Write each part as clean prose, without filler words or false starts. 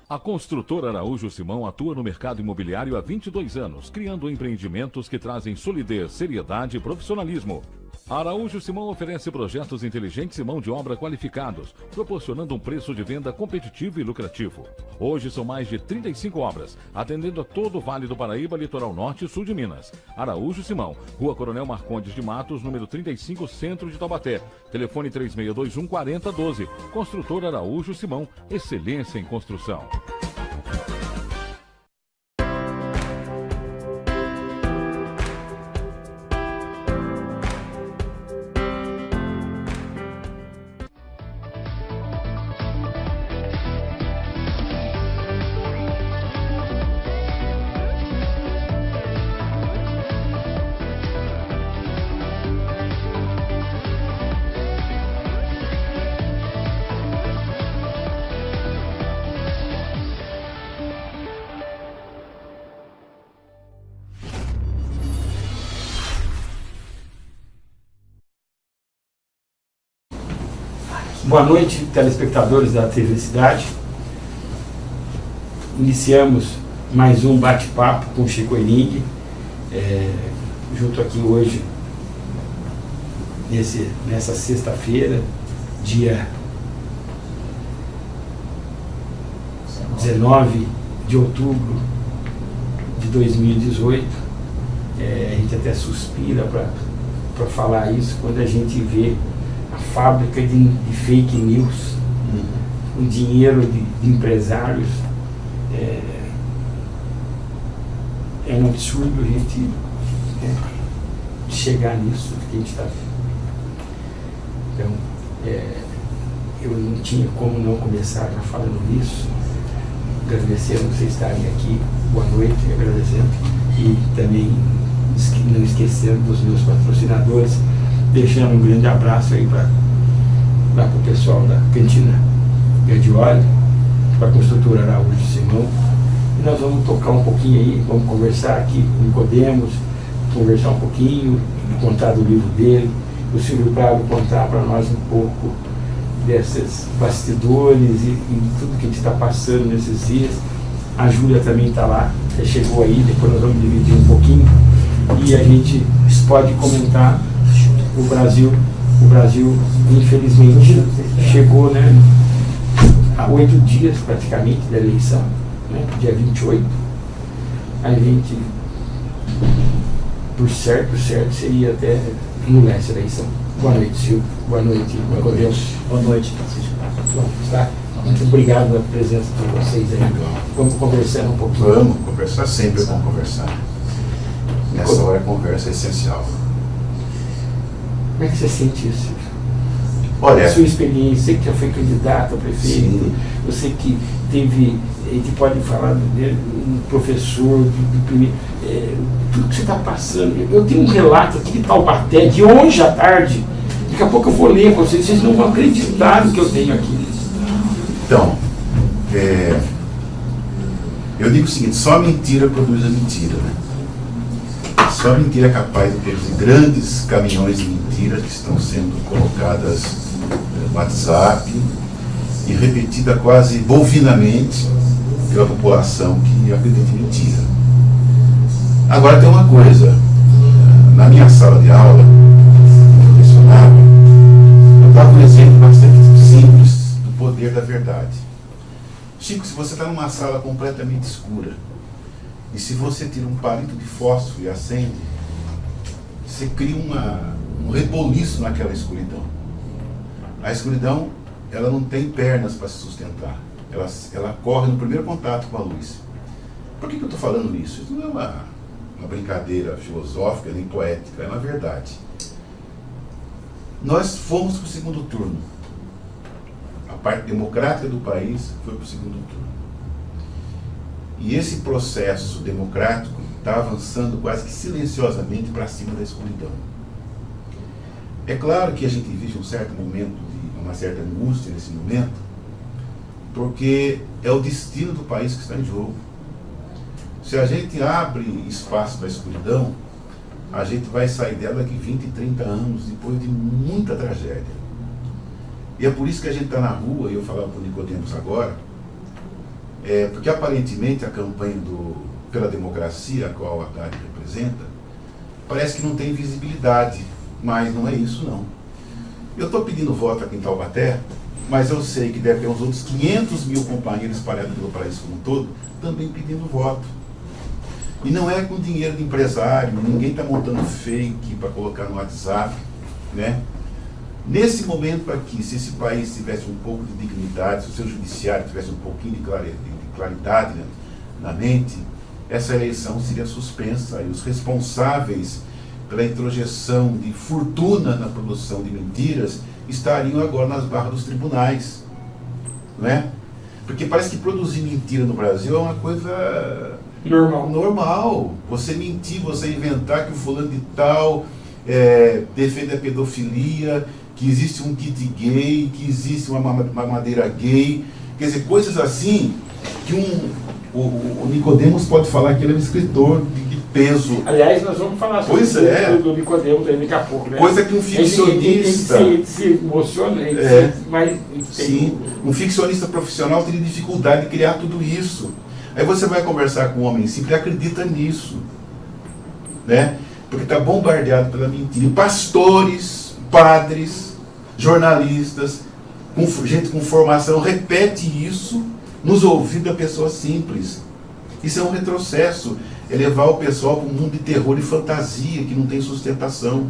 A construtora Araújo Simão atua no mercado imobiliário há 22 anos, criando empreendimentos que trazem solidez, seriedade e profissionalismo. A Araújo Simão oferece projetos inteligentes e mão de obra qualificados, proporcionando um preço de venda competitivo e lucrativo. Hoje são mais de 35 obras, atendendo a todo o Vale do Paraíba, Litoral Norte e Sul de Minas. Araújo Simão, Rua Coronel Marcondes de Matos, número 35, Centro de Taubaté. Telefone 3621 4012. Construtora Araújo Simão, excelência em construção. Boa noite, telespectadores da TV Cidade. Iniciamos mais um bate-papo com o Chico Enig, junto aqui hoje, nessa sexta-feira, dia 19 de outubro de 2018. A gente até suspira para falar isso quando a gente vê a fábrica de fake news, o dinheiro de empresários. É um absurdo a gente chegar nisso que a gente está vendo. Então, eu não tinha como não começar já falando nisso, agradecendo vocês estarem aqui. Boa noite, agradecendo, e também não esquecendo dos meus patrocinadores, deixando um grande abraço aí para o pessoal da Cantina Gardioli, para a construtora Araújo Simão. E nós vamos tocar um pouquinho aí, vamos conversar aqui com o Nicodemos, conversar um pouquinho, contar do livro dele, o Silvio Prado contar para nós um pouco desses bastidores e tudo que a gente está passando nesses dias. A Júlia também está lá, já chegou aí, depois nós vamos dividir um pouquinho e a gente pode comentar. O Brasil, infelizmente, chegou, né, a 8 dias praticamente da eleição, né, dia 28. A gente, por certo, seria até anular essa eleição. Boa noite, Silvio. Boa noite, Nicodemos. Boa noite, Francisco. Tá? Muito obrigado pela presença de vocês aí. Vamos conversar um pouquinho. Vamos conversar, sempre é bom conversar. Nessa hora a conversa é essencial. Como é que você sente isso? Olha, a sua experiência, você que já foi candidato a prefeito, sim. Você que teve, a gente pode falar um professor, tudo que você está passando. Eu tenho um relato aqui de Taubaté, de hoje à tarde, daqui a pouco eu vou ler para vocês não vão acreditar no que eu tenho aqui. Então, eu digo o seguinte, só mentira produz a mentira, né? Só mentira é capaz de produzir grandes caminhões de mentiras que estão sendo colocadas no WhatsApp e repetida quase bovinamente pela população que acredita em mentira. Agora tem uma coisa, na minha sala de aula, eu lecionava, eu dava um exemplo bastante simples do poder da verdade. Chico, se você está numa sala completamente escura, e se você tira um palito de fósforo e acende, você cria um reboliço naquela escuridão. A escuridão, ela não tem pernas para se sustentar. Ela corre no primeiro contato com a luz. Por que eu estou falando isso? Isso não é uma brincadeira filosófica nem poética, é uma verdade. Nós fomos para o segundo turno. A parte democrática do país foi para o segundo turno. E esse processo democrático está avançando quase que silenciosamente para cima da escuridão. É claro que a gente vive um certo momento, uma certa angústia nesse momento, porque é o destino do país que está em jogo. Se a gente abre espaço para a escuridão, a gente vai sair dela daqui 20, 30 anos, depois de muita tragédia. E é por isso que a gente está na rua, e eu falava para o Nicodemos agora, Porque aparentemente a campanha pela democracia, a qual a Haddad representa, parece que não tem visibilidade, mas não é isso não. Eu estou pedindo voto aqui em Taubaté, mas eu sei que deve ter uns outros 500 mil companheiros espalhados pelo país como um todo, também pedindo voto. E não é com dinheiro de empresário, ninguém está montando fake para colocar no WhatsApp, né? Nesse momento aqui, se esse país tivesse um pouco de dignidade, se o seu judiciário tivesse um pouquinho de claridade, né, na mente, essa eleição seria suspensa e os responsáveis pela introjeção de fortuna na produção de mentiras estariam agora nas barras dos tribunais, não é? Porque parece que produzir mentira no Brasil é uma coisa normal. Você mentir, você inventar que o fulano de tal defende a pedofilia, que existe um kit gay, que existe uma mamadeira gay, quer dizer, coisas assim que o Nicodemos pode falar que ele é um escritor de peso. Aliás, nós vamos falar sobre do Nicodemos daqui a pouco, né? Coisa que um ficcionista... Ele se emociona, sim, um ficcionista profissional teria dificuldade de criar tudo isso. Aí você vai conversar com um homem simples e acredita nisso, né? Porque está bombardeado pela mentira. E pastores, padres, jornalistas, gente com formação, repete isso nos ouvidos da pessoa simples. Isso é um retrocesso, é levar o pessoal para um mundo de terror e fantasia que não tem sustentação.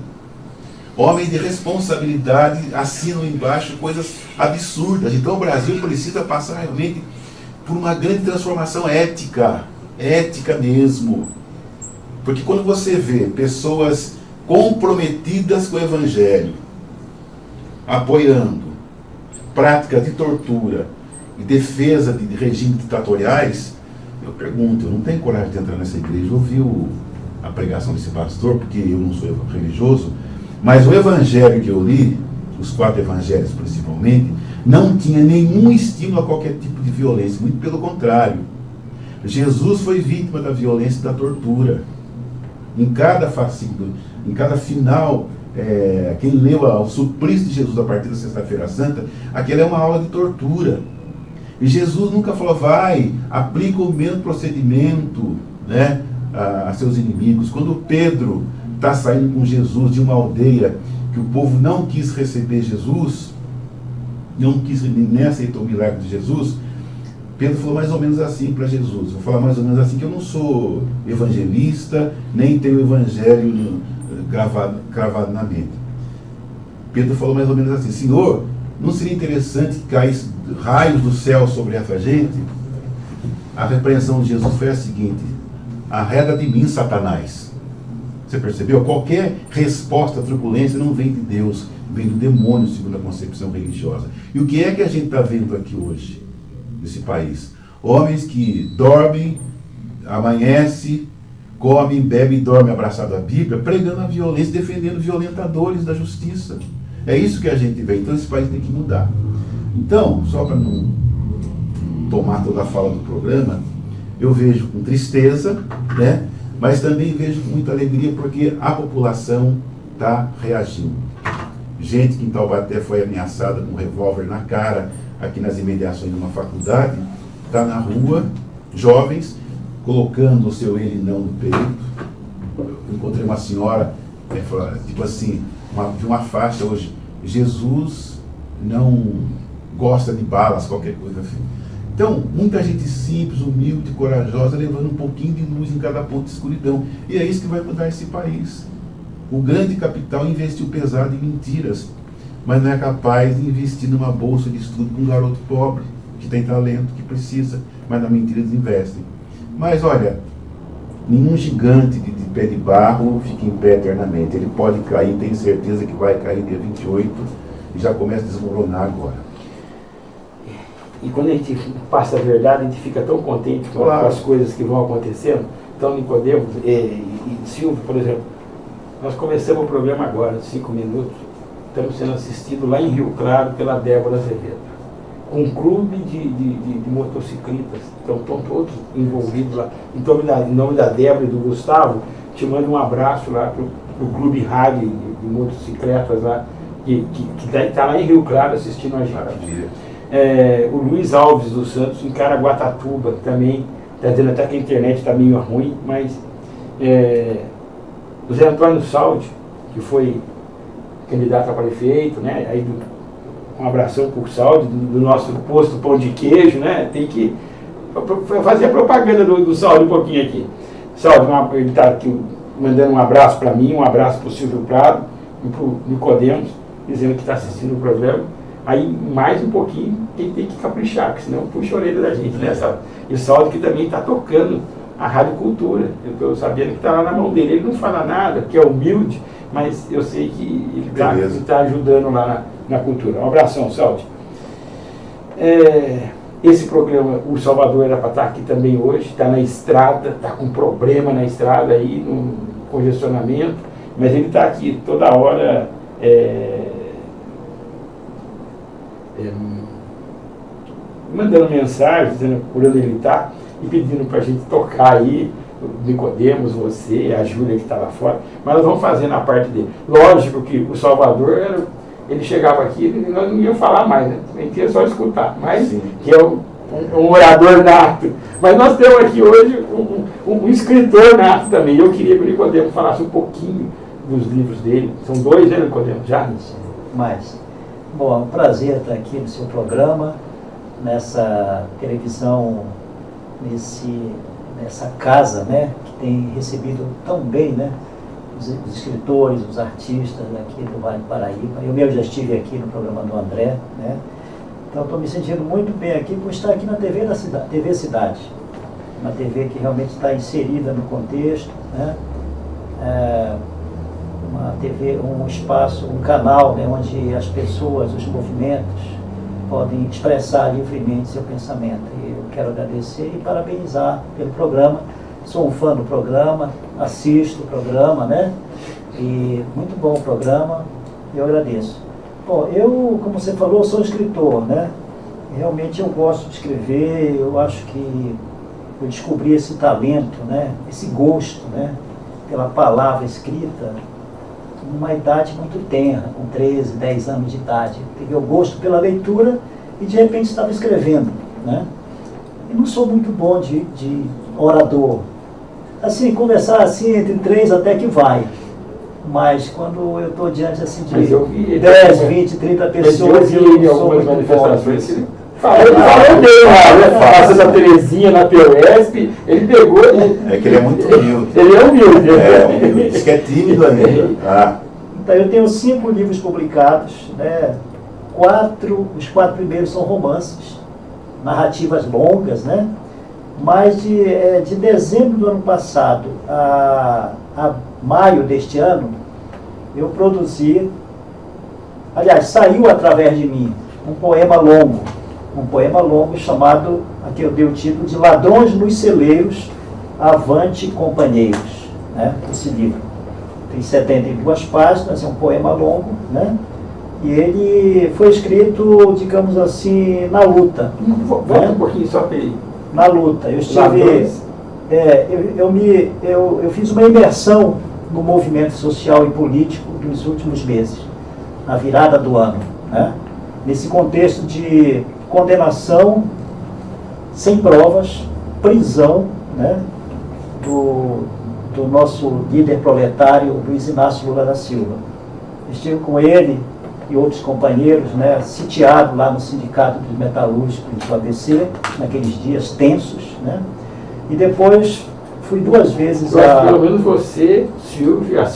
Homens de responsabilidade assinam embaixo coisas absurdas. Então o Brasil precisa passar realmente por uma grande transformação ética mesmo. Porque quando você vê pessoas comprometidas com o Evangelho, apoiando práticas de tortura e defesa de regimes ditatoriais, eu pergunto, eu não tenho coragem de entrar nessa igreja. Eu ouvi a pregação desse pastor, porque eu não sou religioso, mas o evangelho que eu li, os 4 evangelhos principalmente, não tinha nenhum estímulo a qualquer tipo de violência, muito pelo contrário. Jesus foi vítima da violência e da tortura. Em cada fascículo, em cada final, quem leu o suplício de Jesus a partir da Sexta-feira Santa, aquela é uma aula de tortura. E Jesus nunca falou, vai, aplica o mesmo procedimento, né, a seus inimigos. Quando Pedro está saindo com Jesus de uma aldeia que o povo não quis receber Jesus, nem aceitou o milagre de Jesus, Pedro falou mais ou menos assim para Jesus. Vou falar mais ou menos assim, que eu não sou evangelista, nem tenho o evangelho cravado na mente. Pedro falou mais ou menos assim, Senhor, não seria interessante que caísse raios do céu sobre essa gente? A repreensão de Jesus foi a seguinte, arreda de mim, Satanás. Você percebeu? Qualquer resposta à truculência não vem de Deus, vem do demônio, segundo a concepção religiosa. E o que é que a gente está vendo aqui hoje, nesse país? Homens que dormem, amanhecem, comem, bebem e dormem abraçado à Bíblia, pregando a violência, defendendo violentadores da justiça. É isso que a gente vê. Então esse país tem que mudar. Então, só para não tomar toda a fala do programa, eu vejo com tristeza, né? Mas também vejo com muita alegria porque a população está reagindo. Gente que em Taubaté foi ameaçada com um revólver na cara, aqui nas imediações de uma faculdade, está na rua, jovens, colocando o seu ele não no peito. Eu encontrei uma senhora, tipo assim, de uma faixa hoje, Jesus não gosta de balas, qualquer coisa assim. Então, muita gente simples, humilde, corajosa, levando um pouquinho de luz em cada ponto de escuridão. E é isso que vai mudar esse país. O grande capital investiu pesado em mentiras, mas não é capaz de investir numa bolsa de estudo com um garoto pobre, que tem talento, que precisa, mas na mentira eles investem. Mas olha, nenhum gigante de pé de barro fica em pé eternamente. Ele pode cair, tenho certeza que vai cair dia 28 e já começa a desmoronar agora. E quando a gente passa a verdade, a gente fica tão contente com as coisas que vão acontecendo. Então, Nicodemos e Silvio, por exemplo, nós começamos o programa agora, 5 minutos, estamos sendo assistidos lá em Rio Claro pela Débora Azevedo, com um clube de motociclistas, então estão todos envolvidos lá. Em nome da Débora e do Gustavo, te mando um abraço lá para o Clube Rally de motocicletas lá, que está lá em Rio Claro assistindo a gente. Maravilha. O Luiz Alves dos Santos, em Caraguatatuba, também está dizendo até que a internet está meio ruim, mas o Zé Antônio Saldi, que foi candidato a prefeito, né? Aí um abração para o Saldi, do nosso posto Pão de Queijo, né? Tem que fazer a propaganda do Saldi um pouquinho aqui. Saldi, ele está aqui mandando um abraço para mim, um abraço para o Silvio Prado e para o Nicodemos, dizendo que está assistindo o programa. Aí, mais um pouquinho, tem que caprichar, porque senão puxa a orelha da gente, né, Saldi? E o Saldi que também está tocando a Rádio Cultura. Eu estou sabendo que está lá na mão dele. Ele não fala nada, que é humilde, mas eu sei que ele está ajudando lá na cultura. Um abração, Saldi. Esse programa, o Salvador era para estar aqui também hoje, está na estrada, está com problema na estrada aí, no congestionamento, mas ele está aqui toda hora mandando mensagens, dizendo por onde ele está e pedindo para a gente tocar aí, o Nicodemos, você, a Júlia que está lá fora, mas nós vamos fazer na parte dele. Lógico que o Salvador, ele chegava aqui e nós não íamos falar mais, né? A gente ia só escutar, mas sim, que é um orador nato. Mas nós temos aqui hoje um escritor nato também. Eu queria que o Nicodemos falasse um pouquinho dos livros dele. São 2, né, Nicodemos? Já? Mais. Bom, é um prazer estar aqui no seu programa, nessa televisão, nessa casa, né, que tem recebido tão bem, né, os escritores, os artistas aqui do Vale do Paraíba. Eu mesmo já estive aqui no programa do André, né? Então estou me sentindo muito bem aqui por estar aqui na TV Cidade, uma TV que realmente está inserida no contexto, né? Uma TV, um espaço, um canal, né, onde as pessoas, os movimentos podem expressar livremente seu pensamento. E eu quero agradecer e parabenizar pelo programa. Sou um fã do programa, assisto o programa, né? E muito bom o programa, eu agradeço. Bom, eu, como você falou, sou escritor, né? Realmente eu gosto de escrever, eu acho que eu descobri esse talento, né? Esse gosto, né, pela palavra escrita, numa idade muito tenra, com 13, 10 anos de idade. Peguei o gosto pela leitura e de repente estava escrevendo, né? Eu não sou muito bom de orador. Assim, conversar assim entre 3 até que vai. Mas quando eu estou diante assim de 10, 20, 30 pessoas, eu não sou muito bom. Falou bem lá, né? Passando a Terezinha na POSP, ele pegou. É que ele é muito humilde. Ele é humilde. Humilde. Diz que é tímido ainda. Então, eu tenho 5 livros publicados, né? Os 4 primeiros são romances, narrativas longas, né? Mas de dezembro do ano passado a maio deste ano, eu produzi, aliás, saiu através de mim, um poema longo chamado, aqui eu dei o título de Ladrões nos Celeiros, Avante Companheiros, né? Esse livro tem 72 páginas, é um poema longo, né? E ele foi escrito, digamos assim, na luta. Volta um pouquinho só para ele. Na luta. Eu estive... eu fiz uma imersão no movimento social e político nos últimos meses, na virada do ano, né? Nesse contexto de condenação sem provas, prisão, né, do nosso líder proletário, Luiz Inácio Lula da Silva. Estive com ele e outros companheiros, né, sitiado lá no Sindicato dos Metalúrgicos do ABC, naqueles dias tensos, né, e depois fui 2 vezes pelo menos você, Silvio, a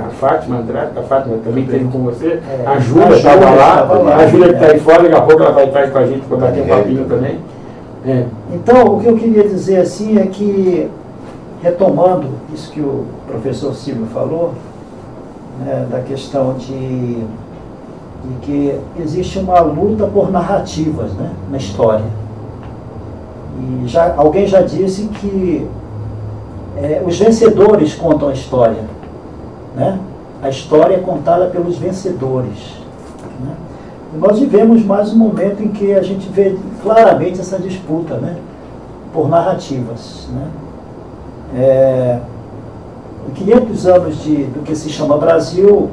Fátima Andrade, a Fátima também esteve com você, a Júlia estava lá, a Júlia que está aí fora, daqui a pouco ela vai estar com a gente para bater um papinho também. Então, o que eu queria dizer assim é que, retomando isso que o professor Silvio falou, né, da questão de que existe uma luta por narrativas, né, na história. E alguém já disse que os vencedores contam a história, né? A história é contada pelos vencedores, né? E nós vivemos mais um momento em que a gente vê claramente essa disputa, né, por narrativas, né? 500 anos do que se chama Brasil,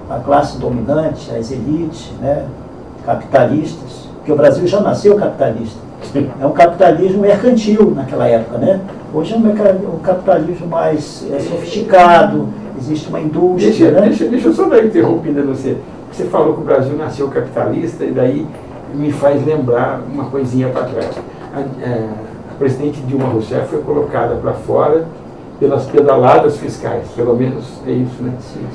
a classe dominante, as elites, né, capitalistas, porque o Brasil já nasceu capitalista. É um capitalismo mercantil naquela época, né? Hoje é um capitalismo mais sofisticado, existe uma indústria, né? Deixa eu só dar uma interrompida no você. Você falou que o Brasil nasceu capitalista e daí me faz lembrar uma coisinha para trás. A presidente Dilma Rousseff foi colocada para fora pelas pedaladas fiscais, pelo menos é isso, né? Sim.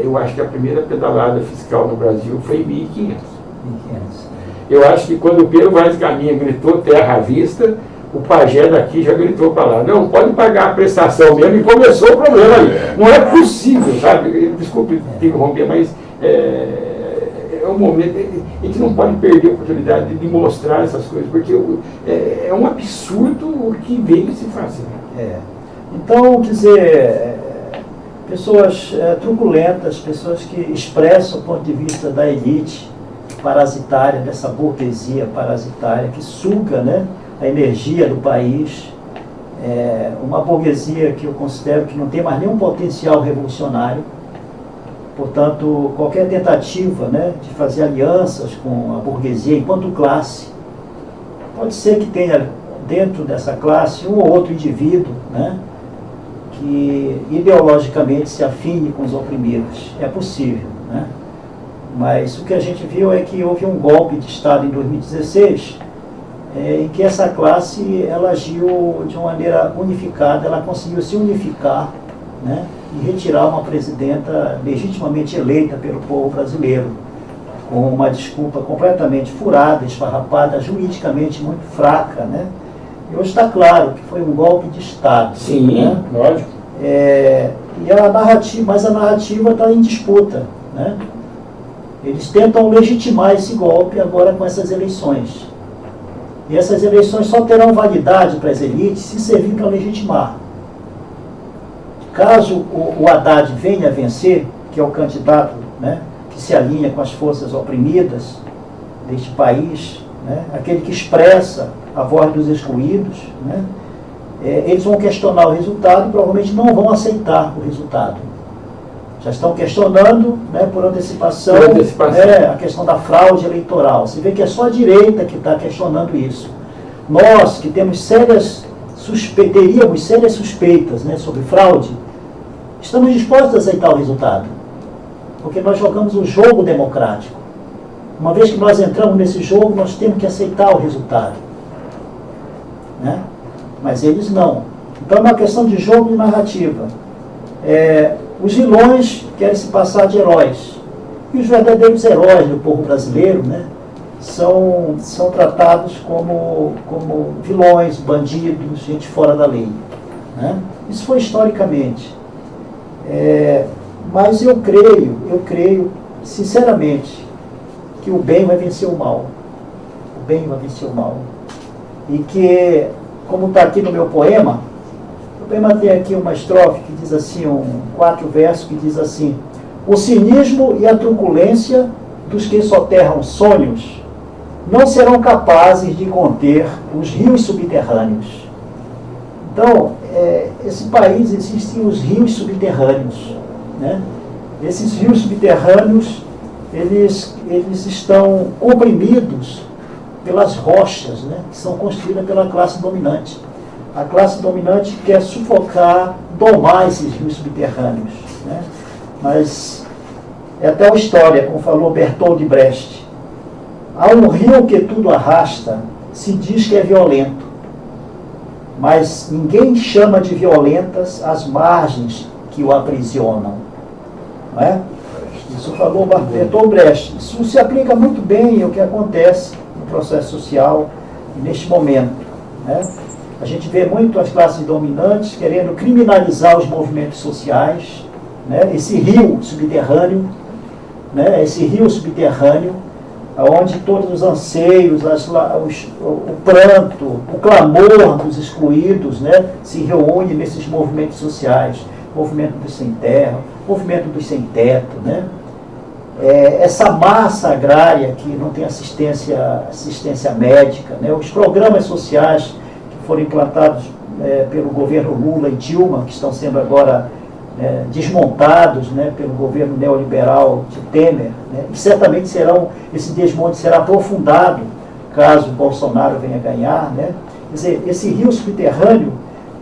Eu acho que a primeira pedalada fiscal no Brasil foi em 1500. 1500. Eu acho que quando o Pedro Vaz Caminha gritou terra à vista, o pajé daqui já gritou para lá, não, pode pagar a prestação mesmo, e começou o problema aí. Não é possível, sabe? Desculpe interromper, mas é um momento, a gente não pode perder a oportunidade de mostrar essas coisas, porque é um absurdo o que vem se fazer. Então, quer dizer, pessoas truculentas, pessoas que expressam o ponto de vista da elite parasitária, dessa burguesia parasitária, que suga, né, a energia do país, uma burguesia que eu considero que não tem mais nenhum potencial revolucionário. Portanto, qualquer tentativa, né, de fazer alianças com a burguesia enquanto classe, pode ser que tenha dentro dessa classe um ou outro indivíduo, né, que ideologicamente se afine com os oprimidos. É possível, né? Mas o que a gente viu é que houve um golpe de Estado em 2016, em que essa classe ela agiu de uma maneira unificada, ela conseguiu se unificar, né, e retirar uma presidenta legitimamente eleita pelo povo brasileiro, com uma desculpa completamente furada, esfarrapada, juridicamente muito fraca, né? E hoje está claro que foi um golpe de Estado. Sim, né? Lógico. E a narrativa, mas a narrativa está em disputa, né? Eles tentam legitimar esse golpe agora com essas eleições. E essas eleições só terão validade para as elites se servir para legitimar. Caso o Haddad venha a vencer, que é o candidato, né, que se alinha com as forças oprimidas deste país, né, aquele que expressa a voz dos excluídos, né, eles vão questionar o resultado e provavelmente não vão aceitar o resultado. Já estão questionando, né, por antecipação, a questão da fraude eleitoral. Você vê que é só a direita que está questionando isso. Nós, que temos teríamos sérias suspeitas, né, sobre fraude, estamos dispostos a aceitar o resultado. Porque nós jogamos um jogo democrático. Uma vez que nós entramos nesse jogo, nós temos que aceitar o resultado. Né? Mas eles não. Então é uma questão de jogo e narrativa. Os vilões querem se passar de heróis. E os verdadeiros heróis do povo brasileiro, né, são tratados como vilões, bandidos, gente fora da lei. Né? Isso foi historicamente. Mas eu creio, sinceramente, que o bem vai vencer o mal. O bem vai vencer o mal. E que, como está aqui no meu poema, o poema tem aqui uma estrofe que diz assim, 4 versos que diz assim: o cinismo e a truculência dos que soterram sonhos não serão capazes de conter os rios subterrâneos. Então, esse país existem os rios subterrâneos. Né? Esses rios subterrâneos, eles estão comprimidos pelas rochas, né, que são construídas pela classe dominante. A classe dominante quer sufocar, domar esses rios subterrâneos. Né? Mas é até uma história, como falou Bertold Brecht. Há um rio que tudo arrasta, se diz que é violento, mas ninguém chama de violentas as margens que o aprisionam. Não é? Isso falou Bertold Brecht. Isso se aplica muito bem ao que acontece no processo social neste momento. Né? A gente vê muito as classes dominantes querendo criminalizar os movimentos sociais, né? Esse rio subterrâneo, né? Esse rio subterrâneo, onde todos os anseios, o pranto, o clamor dos excluídos, né, se reúne nesses movimentos sociais, movimento dos sem terra, movimento dos sem teto, né? Essa massa agrária que não tem assistência médica, né? Os programas sociais que foram implantados pelo governo Lula e Dilma, que estão sendo agora desmontados, né, pelo governo neoliberal de Temer, né? E certamente esse desmonte será aprofundado caso Bolsonaro venha ganhar, né? Quer dizer, esse rio subterrâneo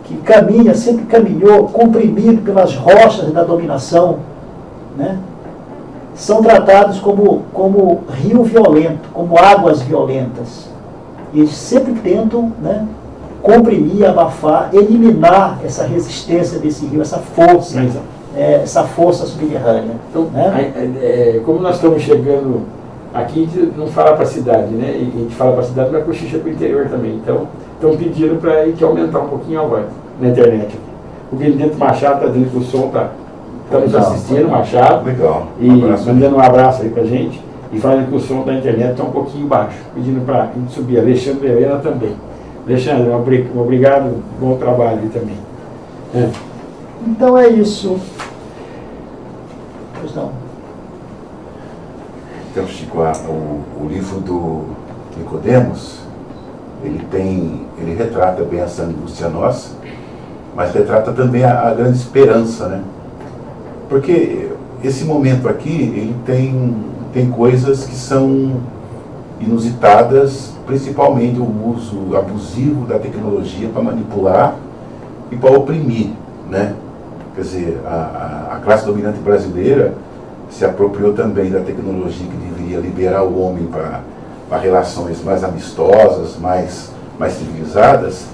que caminha, sempre caminhou, comprimido pelas rochas da dominação, né? São tratados como rio violento, como águas violentas. E eles sempre tentam, né, comprimir, abafar, eliminar essa resistência desse rio, essa força subterrânea. Então, né? como nós estamos chegando aqui, a gente não fala para a cidade, né? E a gente fala para a cidade, mas cochicha para o interior também. Então, estão pedindo para a gente aumentar um pouquinho a voz na internet. O Benedito Machado está dizendo que o som está... Estamos assistindo, Machado. Legal. E mandando um abraço aí para a gente. E falando que o som da internet está um pouquinho baixo. Pedindo para a gente subir. Alexandre Helena também. Alexandre, obrigado. Bom trabalho aí também. Então é isso. Pois não. Então, Chico, o livro do Nicodemos, ele retrata bem essa angústia nossa, mas retrata também a grande esperança, né? Porque esse momento aqui, ele tem coisas que são inusitadas, principalmente o uso abusivo da tecnologia para manipular e para oprimir, né? Quer dizer, a classe dominante brasileira se apropriou também da tecnologia que deveria liberar o homem para relações mais amistosas, mais civilizadas,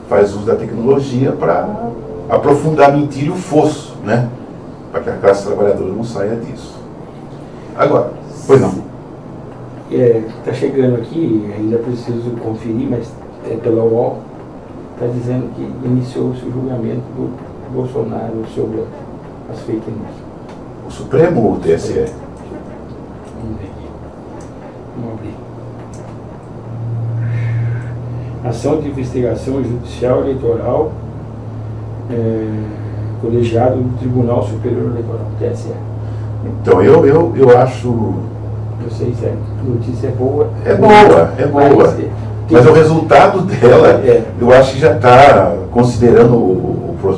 faz uso da tecnologia para aprofundar a mentira e o fosso, né? Para que a classe trabalhadora não saia disso. Agora, pois não. Está chegando aqui, ainda preciso conferir, mas pela UOL, está dizendo que iniciou-se o julgamento do Bolsonaro sobre as fake news. O Supremo ou o TSE? Vamos ver aqui. Vamos abrir. Ação de investigação judicial eleitoral, colegiado do Tribunal Superior Eleitoral, TSE. Então, eu acho... Não sei se a notícia é boa. É boa. Mas o resultado dela, eu acho que já está, considerando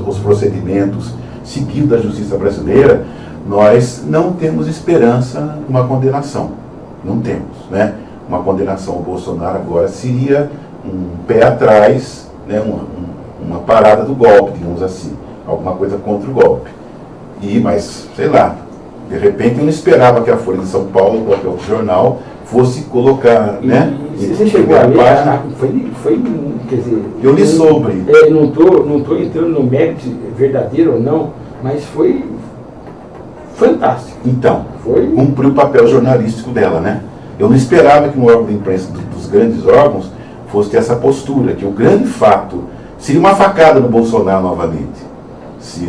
os procedimentos seguidos da justiça brasileira, nós não temos esperança de uma condenação. Não temos, né? Uma condenação ao Bolsonaro agora seria um pé atrás, né? Uma parada do golpe, digamos assim. Alguma coisa contra o golpe. Mas, sei lá, de repente eu não esperava que a Folha de São Paulo, ou qualquer outro jornal, fosse colocar, né? E você chegou a ler, foi, quer dizer... Eu li sobre. Não estou entrando no mérito verdadeiro ou não, mas foi fantástico. Então, foi... cumpriu o papel jornalístico dela, né? Eu não esperava que um órgão de imprensa dos grandes órgãos fosse ter essa postura, que o grande fato seria uma facada no Bolsonaro novamente.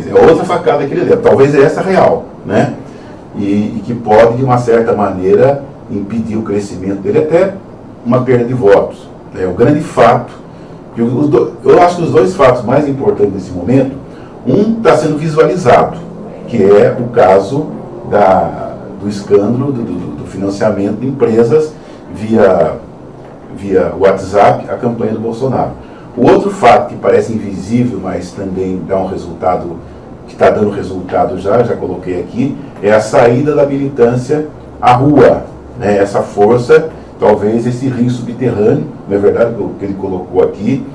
É outra facada que ele leva, talvez essa real, né? E que pode, de uma certa maneira, impedir o crescimento dele, até uma perda de votos. O grande fato, eu acho que os dois fatos mais importantes nesse momento, um está sendo visualizado, que é o caso do escândalo do financiamento de empresas via WhatsApp, a campanha do Bolsonaro. O outro fato que parece invisível, mas também dá um resultado, que está dando resultado já coloquei aqui, é a saída da militância à rua, né? Essa força, talvez esse rio subterrâneo, não é verdade, o que ele colocou aqui,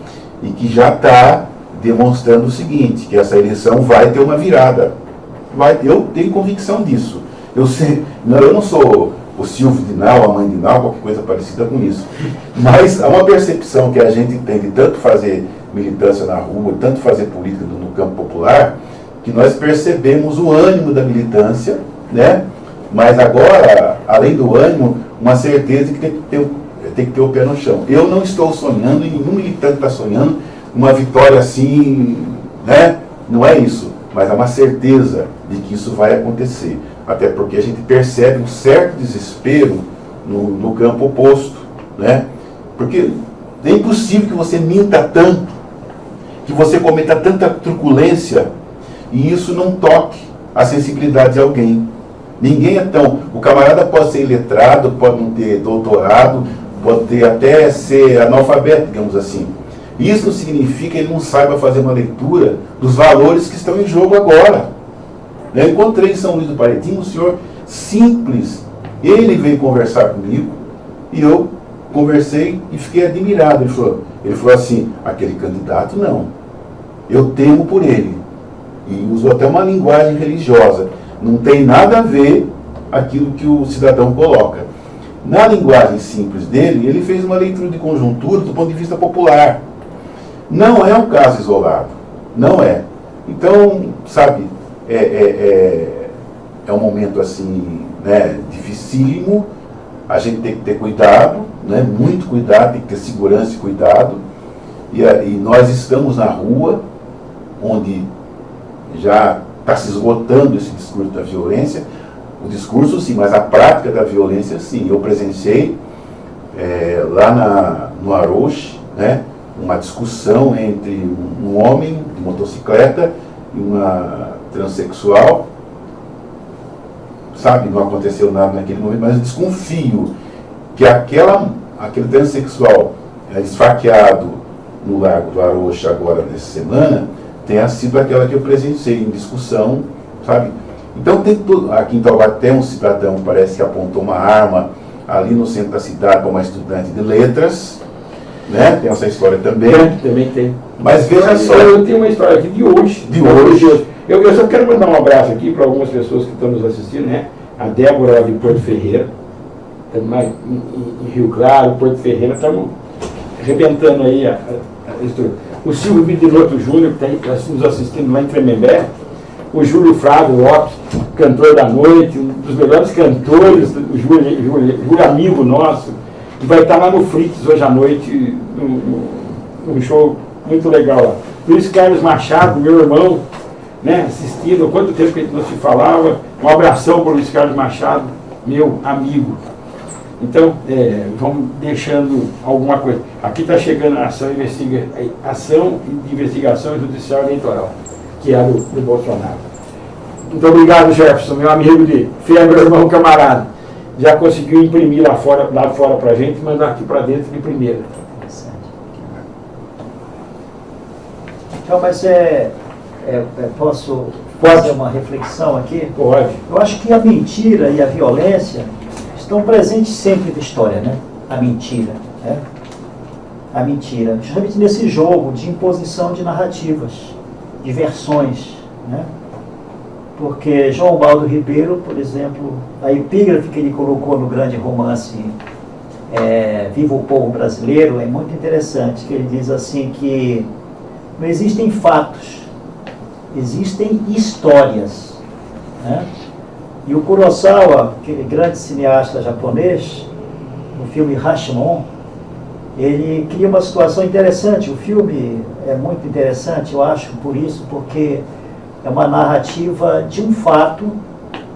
e que já está demonstrando o seguinte, que essa eleição vai ter uma virada. Eu tenho convicção disso. Eu não sou o Silvio Dinal, a mãe Dinal, qualquer coisa parecida com isso. Mas há uma percepção que a gente tem de tanto fazer militância na rua, tanto fazer política no campo popular, que nós percebemos o ânimo da militância, né? Mas agora, além do ânimo, uma certeza que tem que ter o pé no chão. Eu não estou sonhando, e nenhum militante está sonhando, uma vitória assim, né? Não é isso. Mas há uma certeza de que isso vai acontecer. Até porque a gente percebe um certo desespero no campo oposto, né? Porque é impossível que você minta tanto, que você cometa tanta truculência, e isso não toque a sensibilidade de alguém. Ninguém é tão... O camarada pode ser iletrado, pode não ter doutorado, pode ter até ser analfabeto, digamos assim. Isso não significa que ele não saiba fazer uma leitura dos valores que estão em jogo agora. Eu encontrei em São Luís do Paraitinga um senhor simples. Ele veio conversar comigo e eu conversei e fiquei admirado. Ele falou assim, aquele candidato não, eu temo por ele. E usou até uma linguagem religiosa. Não tem nada a ver aquilo que o cidadão coloca. Na linguagem simples dele, ele fez uma leitura de conjuntura do ponto de vista popular. Não é um caso isolado. Não é. Então, sabe, é um momento assim, né, dificílimo. A gente tem que ter cuidado, né, muito cuidado, tem que ter segurança e cuidado. E nós estamos na rua, onde já está se esgotando esse discurso da violência. O discurso sim, mas a prática da violência sim. Eu presenciei lá no Arouche, né, uma discussão entre um homem de motocicleta e uma transexual. Sabe, não aconteceu nada naquele momento, mas eu desconfio que aquele transexual esfaqueado no Largo do Arouche agora nessa semana tenha sido aquela que eu presenciei em discussão, sabe? Então tem tudo. Aqui em Taubaté um cidadão parece que apontou uma arma ali no centro da cidade para uma estudante de letras, né? Tem essa história também. Também tem. Mas veja só. Eu tenho uma história aqui de hoje. De hoje. Eu só quero mandar um abraço aqui para algumas pessoas que estão nos assistindo, né? A Débora de Porto Ferreira, estamos lá em Rio Claro, Porto Ferreira, estamos arrebentando aí a estrutura. O Silvio Bidinotto Júnior, que está nos assistindo lá em Tremembé, o Júlio Flávio Lopes, cantor da noite, um dos melhores cantores, o Júlio amigo nosso, que vai estar lá no Fritz hoje à noite, num show muito legal lá. Luiz Carlos Machado, meu irmão, né, assistindo, quanto tempo que a gente não se falava, um abração para o Luiz Carlos Machado, meu amigo. Então, vamos deixando alguma coisa. Aqui está chegando a ação de investigação judicial eleitoral, que é do Bolsonaro. Muito obrigado, Jefferson, meu amigo de fé, meu irmão camarada. Já conseguiu imprimir lá fora para a gente e mandar aqui para dentro de primeira. Então, mas posso fazer uma reflexão aqui? Pode. Eu acho que a mentira e a violência estão presentes sempre na história, né? A mentira, né? A mentira, justamente nesse jogo de imposição de narrativas, de versões, né? Porque João Baldo Ribeiro, por exemplo, a epígrafe que ele colocou no grande romance Viva o Povo Brasileiro é muito interessante, que ele diz assim que não existem fatos, existem histórias, né? E o Kurosawa, aquele grande cineasta japonês, no filme Rashomon, ele cria uma situação interessante. O filme é muito interessante, eu acho, por isso, porque é uma narrativa de um fato,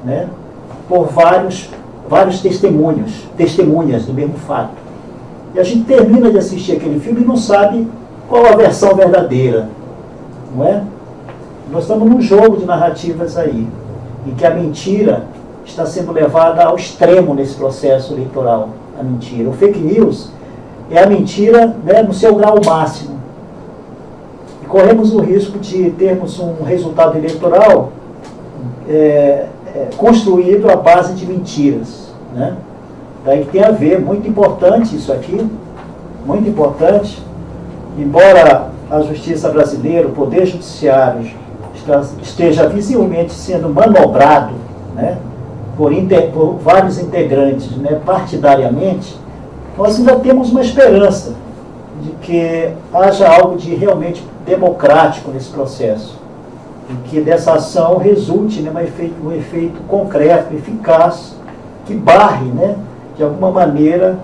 né, por vários testemunhas do mesmo fato. E a gente termina de assistir aquele filme e não sabe qual a versão verdadeira, não é? Nós estamos num jogo de narrativas aí, em que a mentira está sendo levada ao extremo nesse processo eleitoral. A mentira. O fake news é a mentira, né, no seu grau máximo. E corremos o risco de termos um resultado eleitoral construído à base de mentiras, né? Daí tem a ver, muito importante isso aqui, muito importante, embora a justiça brasileira, o poder judiciário, esteja visivelmente sendo manobrado, né, por vários integrantes, né, partidariamente, nós ainda temos uma esperança de que haja algo de realmente democrático nesse processo, e que dessa ação resulte, né, um efeito concreto, eficaz, que barre, né, de alguma maneira,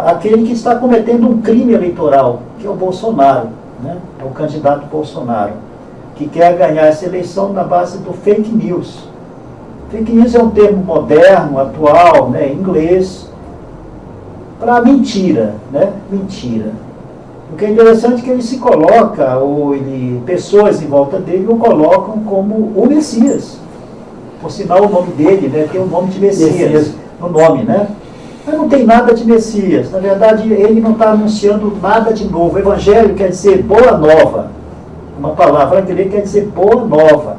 aquele que está cometendo um crime eleitoral, que é o Bolsonaro, né, é o candidato Bolsonaro, que quer ganhar essa eleição na base do fake news. Fake news é um termo moderno, atual, né, em inglês, para mentira, né? Mentira. O que é interessante é que ele se coloca, pessoas em volta dele o colocam como o Messias. Por sinal, o nome dele, né, tem o nome de Messias no nome, né? Mas não tem nada de Messias. Na verdade, ele não está anunciando nada de novo. O Evangelho quer dizer boa nova. Uma palavra grega quer dizer boa nova.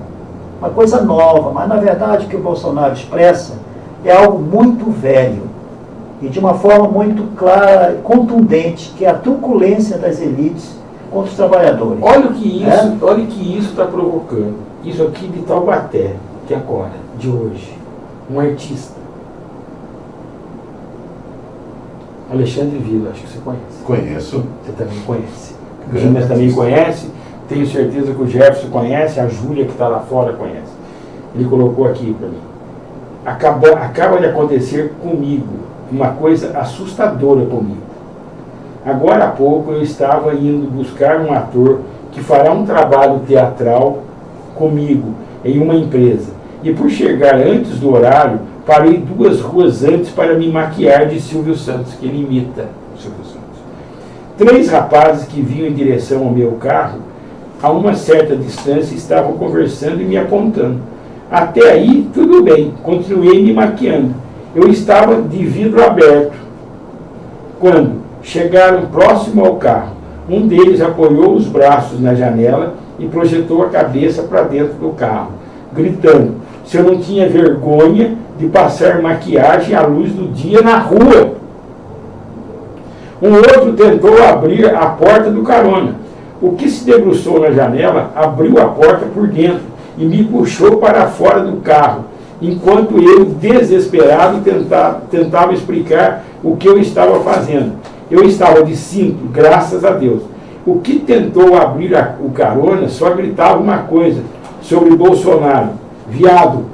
Uma coisa nova. Mas, na verdade, o que o Bolsonaro expressa é algo muito velho. e de uma forma muito clara e contundente, que é a truculência das elites contra os trabalhadores. Olha o que isso está provocando. Isso aqui de Taubaté, que agora, de hoje, um artista. Alexandre Vila, acho que você conhece. Conheço. Você também conhece. O Ginas também conhece. Tenho certeza que o Jefferson conhece, a Júlia que está lá fora conhece. Ele colocou aqui para mim. Acaba de acontecer comigo uma coisa assustadora comigo. Agora há pouco eu estava indo buscar um ator que fará um trabalho teatral comigo em uma empresa. E por chegar antes do horário, parei 2 ruas antes para me maquiar de Silvio Santos, que ele imita o Silvio Santos. 3 rapazes que vinham em direção ao meu carro, a uma certa distância, estavam conversando e me apontando. Até aí, tudo bem, continuei me maquiando. Eu estava de vidro aberto. Quando chegaram próximo ao carro, um deles apoiou os braços na janela e projetou a cabeça para dentro do carro, gritando se eu não tinha vergonha de passar maquiagem à luz do dia na rua. Um outro tentou abrir a porta do carona. O que se debruçou na janela abriu a porta por dentro e me puxou para fora do carro, enquanto eu, desesperado, tentava explicar o que eu estava fazendo. Eu estava de cinto, graças a Deus. O que tentou abrir o carona só gritava uma coisa sobre Bolsonaro. Viado,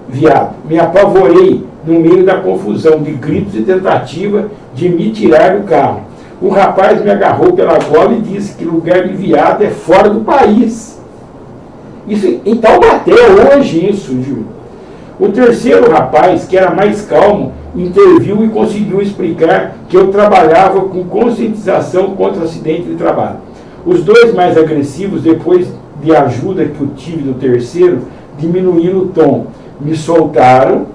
viado. Me apavorei no meio da confusão de gritos e tentativa de me tirar do carro. O rapaz me agarrou pela gola e disse que lugar de viado é fora do país. Isso em Taubaté hoje, isso, Júlio. O terceiro rapaz, que era mais calmo, interviu e conseguiu explicar que eu trabalhava com conscientização contra acidente de trabalho. Os 2 mais agressivos, depois de ajuda que eu tive do terceiro, diminuíram o tom, me soltaram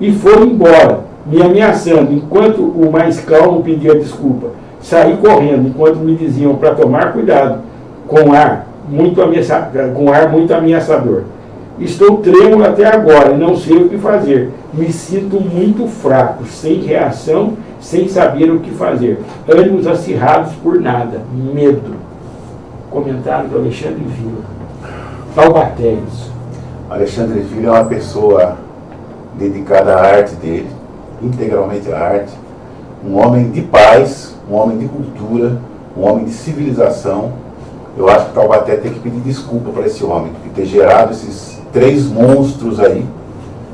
e foram embora, me ameaçando, enquanto o mais calmo pedia desculpa. Saí correndo, enquanto me diziam para tomar cuidado, com ar muito ameaçador. Estou trêmulo até agora e não sei o que fazer. Me sinto muito fraco, sem reação, sem saber o que fazer. Ânimos acirrados por nada. Medo. Comentário do Alexandre Vila. Taubaté, isso. Alexandre Vila é uma pessoa dedicada à arte dele, integralmente à arte. Um homem de paz, um homem de cultura, um homem de civilização. Eu acho que Taubaté tem que pedir desculpa para esse homem, por ter gerado esses 3 monstros aí,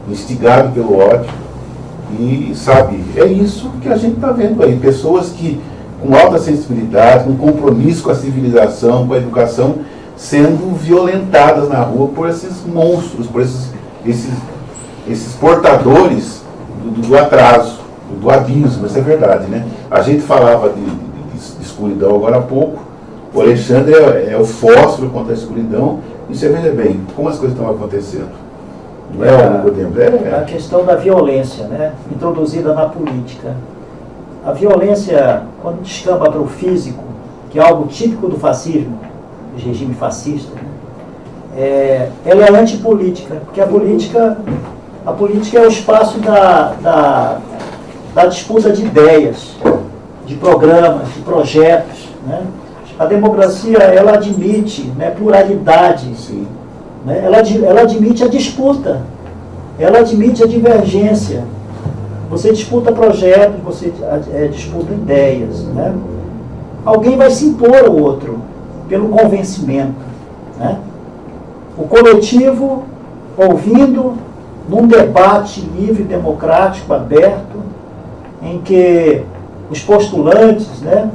instigado pelo ódio. E, sabe, é isso que a gente está vendo aí. Pessoas que, com alta sensibilidade, com compromisso com a civilização, com a educação, sendo violentadas na rua por esses monstros, por esses portadores do atraso, do abismo. Isso é verdade, né? A gente falava de escuridão agora há pouco. O Alexandre é o fósforo contra a escuridão. E você veja bem como as coisas estão acontecendo. Não é a questão da violência, né, introduzida na política. A violência, quando descamba para o físico, que é algo típico do fascismo, do regime fascista, né, ela é antipolítica, porque a política é o espaço da disputa de ideias, de programas, de projetos, né? A democracia, ela admite, né, pluralidade. Sim. Né? Ela admite a disputa, ela admite a divergência. Você disputa projetos, você disputa ideias. Né? Alguém vai se impor ao outro pelo convencimento. Né? O coletivo, ouvindo, num debate livre, democrático, aberto, em que os postulantes, né,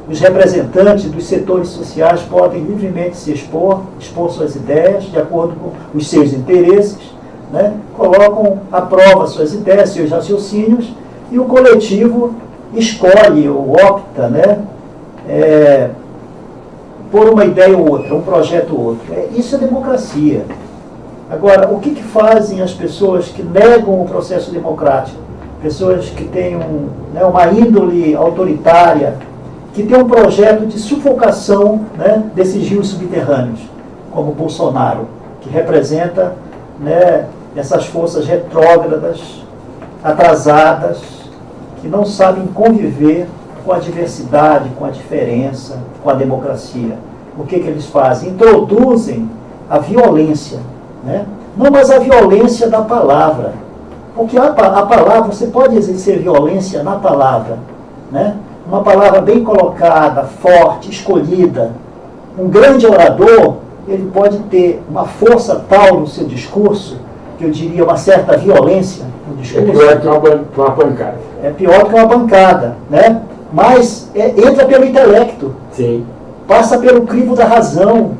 os representantes dos setores sociais podem livremente se expor suas ideias de acordo com os seus interesses, né? Colocam à prova suas ideias, seus raciocínios, e o coletivo escolhe ou opta, né, por uma ideia ou outra, um projeto ou outro. Isso é democracia. Agora, o que fazem as pessoas que negam o processo democrático? Pessoas que têm uma índole autoritária, que tem um projeto de sufocação, né, desses rios subterrâneos, como Bolsonaro, que representa, né, essas forças retrógradas, atrasadas, que não sabem conviver com a diversidade, com a diferença, com a democracia. O que eles fazem? Introduzem a violência, né? Não, mas a violência da palavra. Porque a palavra, você pode exercer violência na palavra, né? Uma palavra bem colocada, forte, escolhida. Um grande orador, ele pode ter uma força tal no seu discurso, que eu diria uma certa violência no discurso. É pior que uma pancada. É pior que uma pancada, né? Mas entra pelo intelecto. Sim. Passa pelo crivo da razão,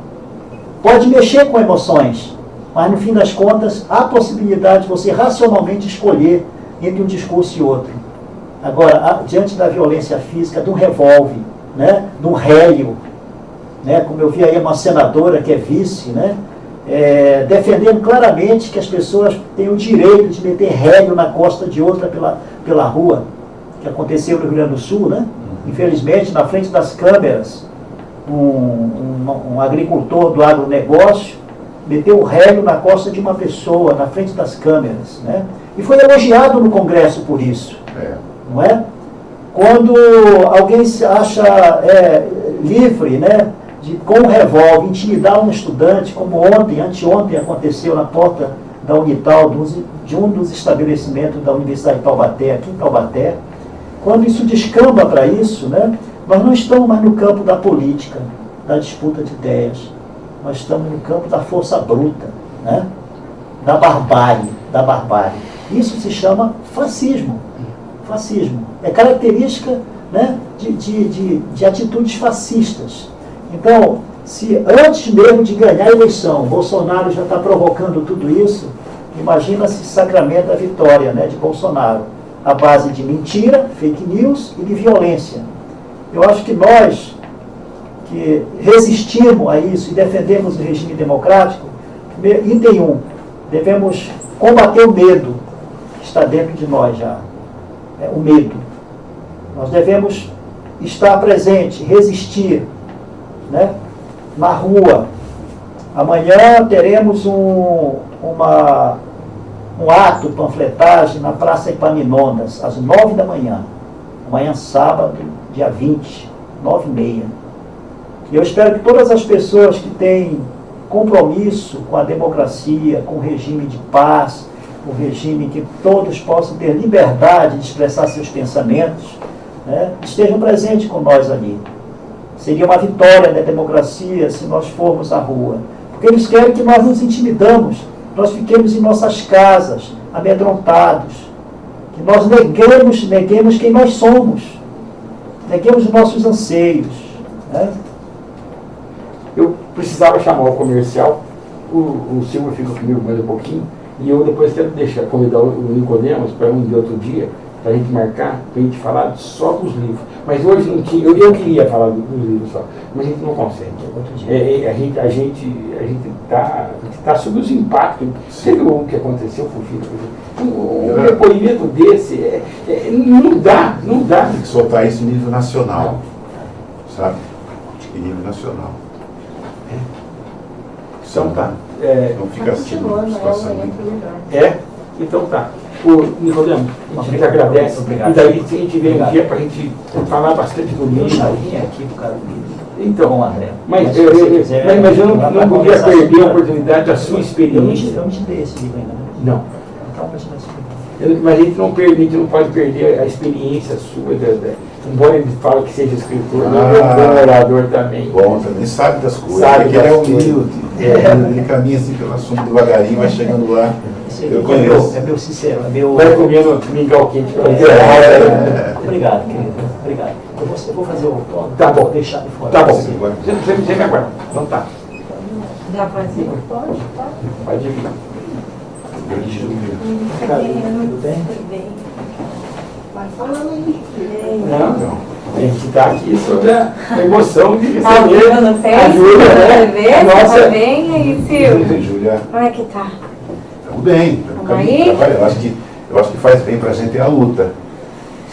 pode mexer com emoções, mas no fim das contas há possibilidade de você racionalmente escolher entre um discurso e outro. Agora, diante da violência física, de um revólver, né, de um rélio, né, como eu vi aí uma senadora que é vice, né, defendendo claramente que as pessoas têm o direito de meter rélio na costa de outra pela rua, que aconteceu no Rio Grande do Sul, né? Infelizmente, na frente das câmeras, um agricultor do agronegócio meteu o rélio na costa de uma pessoa, na frente das câmeras, né? E foi elogiado no Congresso por isso, não é? Quando alguém se acha livre, né, de com um revólver intimidar um estudante, como anteontem aconteceu na porta da Unital, de um dos estabelecimentos da Universidade de Taubaté, aqui em Taubaté, quando isso descamba para isso, né, nós não estamos mais no campo da política, da disputa de ideias. Nós estamos no campo da força bruta, né, da barbárie. Isso se chama fascismo. Fascismo. É característica, né, de atitudes fascistas. Então, se antes mesmo de ganhar a eleição, Bolsonaro já está provocando tudo isso, imagina se sacramenta a vitória, né, de Bolsonaro, à base de mentira, fake news e de violência. Eu acho que nós, que resistimos a isso e defendemos o regime democrático, item 1, devemos combater o medo que está dentro de nós já. O medo. Nós devemos estar presente, resistir, né, na rua. Amanhã teremos um ato, panfletagem na Praça Epaminondas, às 9 da manhã. Amanhã, sábado, dia 20, 9h30. E eu espero que todas as pessoas que têm compromisso com a democracia, com o regime de paz, um regime que todos possam ter liberdade de expressar seus pensamentos, né, estejam presentes com nós ali. Seria uma vitória da democracia se nós formos à rua. Porque eles querem que nós nos intimidamos, nós fiquemos em nossas casas, amedrontados, que nós neguemos quem nós somos, neguemos os nossos anseios, né? Eu precisava chamar o comercial, o Silvio fica comigo mais um pouquinho, e eu depois quero convidar o Nicodemos para um de outro dia, para a gente marcar, para a gente falar só dos livros. Mas hoje não tinha, eu queria falar dos livros só, mas a gente não consegue. A gente está sob os impactos. Você viu o que aconteceu com o filho? Um depoimento desse, não dá. Tem que soltar isso em nível nacional, sabe? Em nível nacional. Então tá. Não fica assim, uma situação muito... Então tá. O Nicodemo, a gente agradece. Obrigado. E daí se a gente vem um dia para a gente falar bastante do livro. Aqui do cara do livro. Então, Bom, André. mas eu não podia perder a oportunidade da sua experiência. Eu não te dei esse livro ainda, né? Não. Então, vou te dar esse livro. Mas a gente não pode perder a experiência sua, embora ele fale que seja escritor, ele é um bom orador também. Bom, também sabe das coisas, Sabe porque ele é das coisas. humilde. Ele caminha assim pelo assunto devagarinho, vai chegando lá. Eu conheço. É meu sincero, é meu... Vai comendo mingau quente para Obrigado, querido. Obrigado. Eu vou fazer o autógrafo. Tá bom. Vou deixar de fora. Tá bom. Você me aguarda. Então tá. Já fazer? Pode. Pode vir. Tudo bem? Tudo bem. Vai falando aí. Não. A gente está aqui sobre a emoção de receber Ajuda no Face, ajuda, né? ver, Nossa. tá bem aí, Silvio. Júlia, Como é que tá? tudo bem. Vamos aí? Eu acho que faz bem para a gente a luta.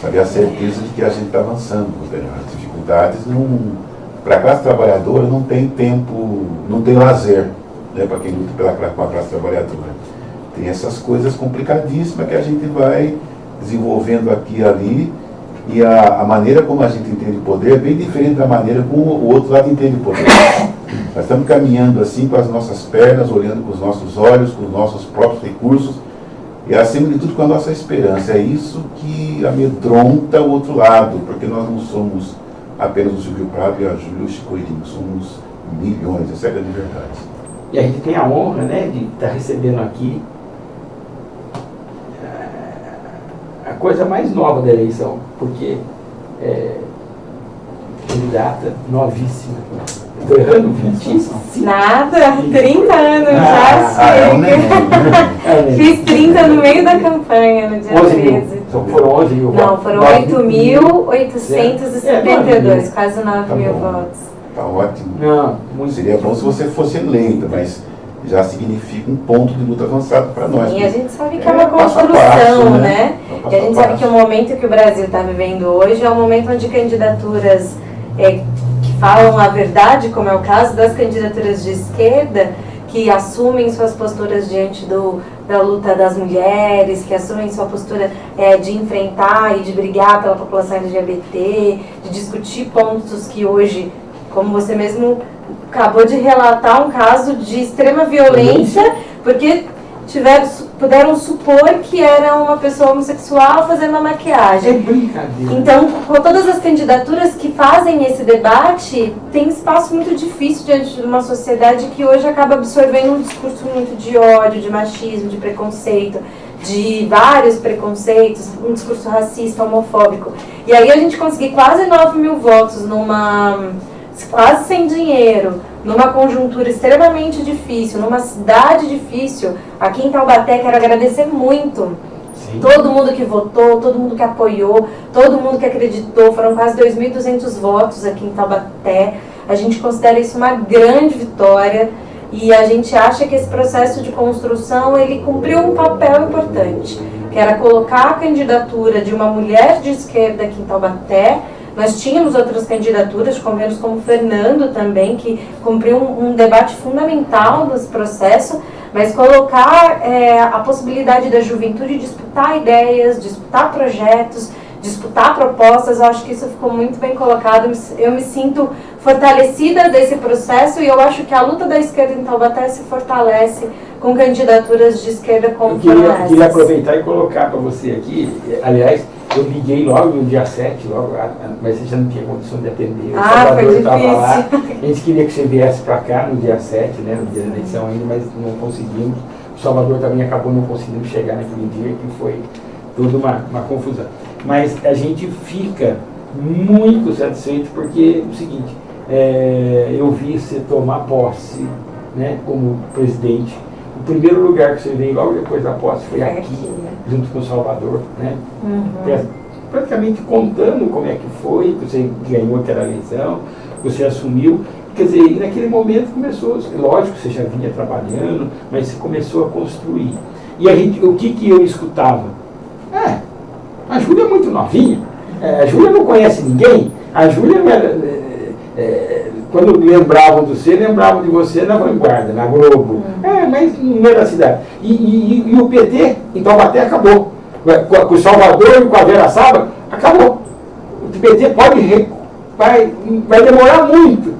Saber a certeza de que a gente está avançando. As dificuldades para a classe trabalhadora não tem tempo, não tem lazer, né, para quem luta com a classe trabalhadora. Tem essas coisas complicadíssimas que a gente vai desenvolvendo aqui e ali E a maneira como a gente entende o poder é bem diferente da maneira como o outro lado entende o poder. Nós estamos caminhando assim com as nossas pernas, olhando com os nossos olhos, com os nossos próprios recursos e, acima de tudo, com a nossa esperança. É isso que amedronta o outro lado, porque nós não somos apenas o Silvio Prado e a Júlia Chicoirinho, somos milhões, essa é a grande verdade. E a gente tem a honra, né, de estar recebendo aqui a coisa mais nova da eleição, porque candidata novíssima. Estou errando? 25? Nada, 30 anos já chega. Fiz 30 no meio da campanha, no dia 13. Foram 11 mil votos? Não, foram 8.872, quase 9 mil votos. Tá ótimo. Não, seria bom se você fosse eleita, mas já significa um ponto de luta avançado para nós. E a gente sabe que é uma construção, né? E a gente sabe que o momento que o Brasil está vivendo hoje é um momento onde candidaturas que falam a verdade, como é o caso das candidaturas de esquerda, que assumem suas posturas diante da luta das mulheres, que assumem sua postura de enfrentar e de brigar pela população LGBT, de discutir pontos que hoje, como você mesmo acabou de relatar, um caso de extrema violência, porque puderam supor que era uma pessoa homossexual fazendo uma maquiagem. É brincadeira. Então, com todas as candidaturas que fazem esse debate, tem espaço muito difícil diante de uma sociedade que hoje acaba absorvendo um discurso muito de ódio, de machismo, de preconceito, de vários preconceitos, um discurso racista, homofóbico. E aí a gente conseguir quase 9 mil votos quase sem dinheiro, numa conjuntura extremamente difícil, numa cidade difícil. Aqui em Taubaté, quero agradecer muito. Sim. Todo mundo que votou, todo mundo que apoiou, todo mundo que acreditou. Foram quase 2.200 votos aqui em Taubaté. A gente considera isso uma grande vitória e a gente acha que esse processo de construção, ele cumpriu um papel importante, que era colocar a candidatura de uma mulher de esquerda aqui em Taubaté. Nós tínhamos outras candidaturas, convênios como o Fernando também, que cumpriu um debate fundamental nesse processo, mas colocar a possibilidade da juventude disputar ideias, disputar projetos, disputar propostas, eu acho que isso ficou muito bem colocado. Eu me sinto fortalecida desse processo e eu acho que a luta da esquerda em Taubaté se fortalece com candidaturas de esquerda como eu queria aproveitar e colocar para você aqui, aliás, eu liguei logo no dia 7, mas você já não tinha condição de atender. O Salvador estava lá, a gente queria que você viesse para cá no dia 7, né, no dia da eleição ainda, mas não conseguimos. O Salvador também acabou não conseguindo chegar naquele dia, que foi toda uma confusão. Mas a gente fica muito satisfeito porque é o seguinte, eu vi você tomar posse, né, como presidente. O primeiro lugar que você veio logo depois da posse foi aqui, junto com o Salvador, né? Praticamente contando como é que foi, que você ganhou aquela eleição, você assumiu. Quer dizer, e naquele momento começou, lógico, você já vinha trabalhando, mas você começou a construir. E o que eu escutava? A Júlia é muito novinha, a Júlia não conhece ninguém, a Júlia quando lembravam de você na Vanguarda, na Globo, mas não era a cidade. E o PT em Taubaté acabou. Com o Salvador e com a Vera Saba, acabou. O PT vai demorar muito.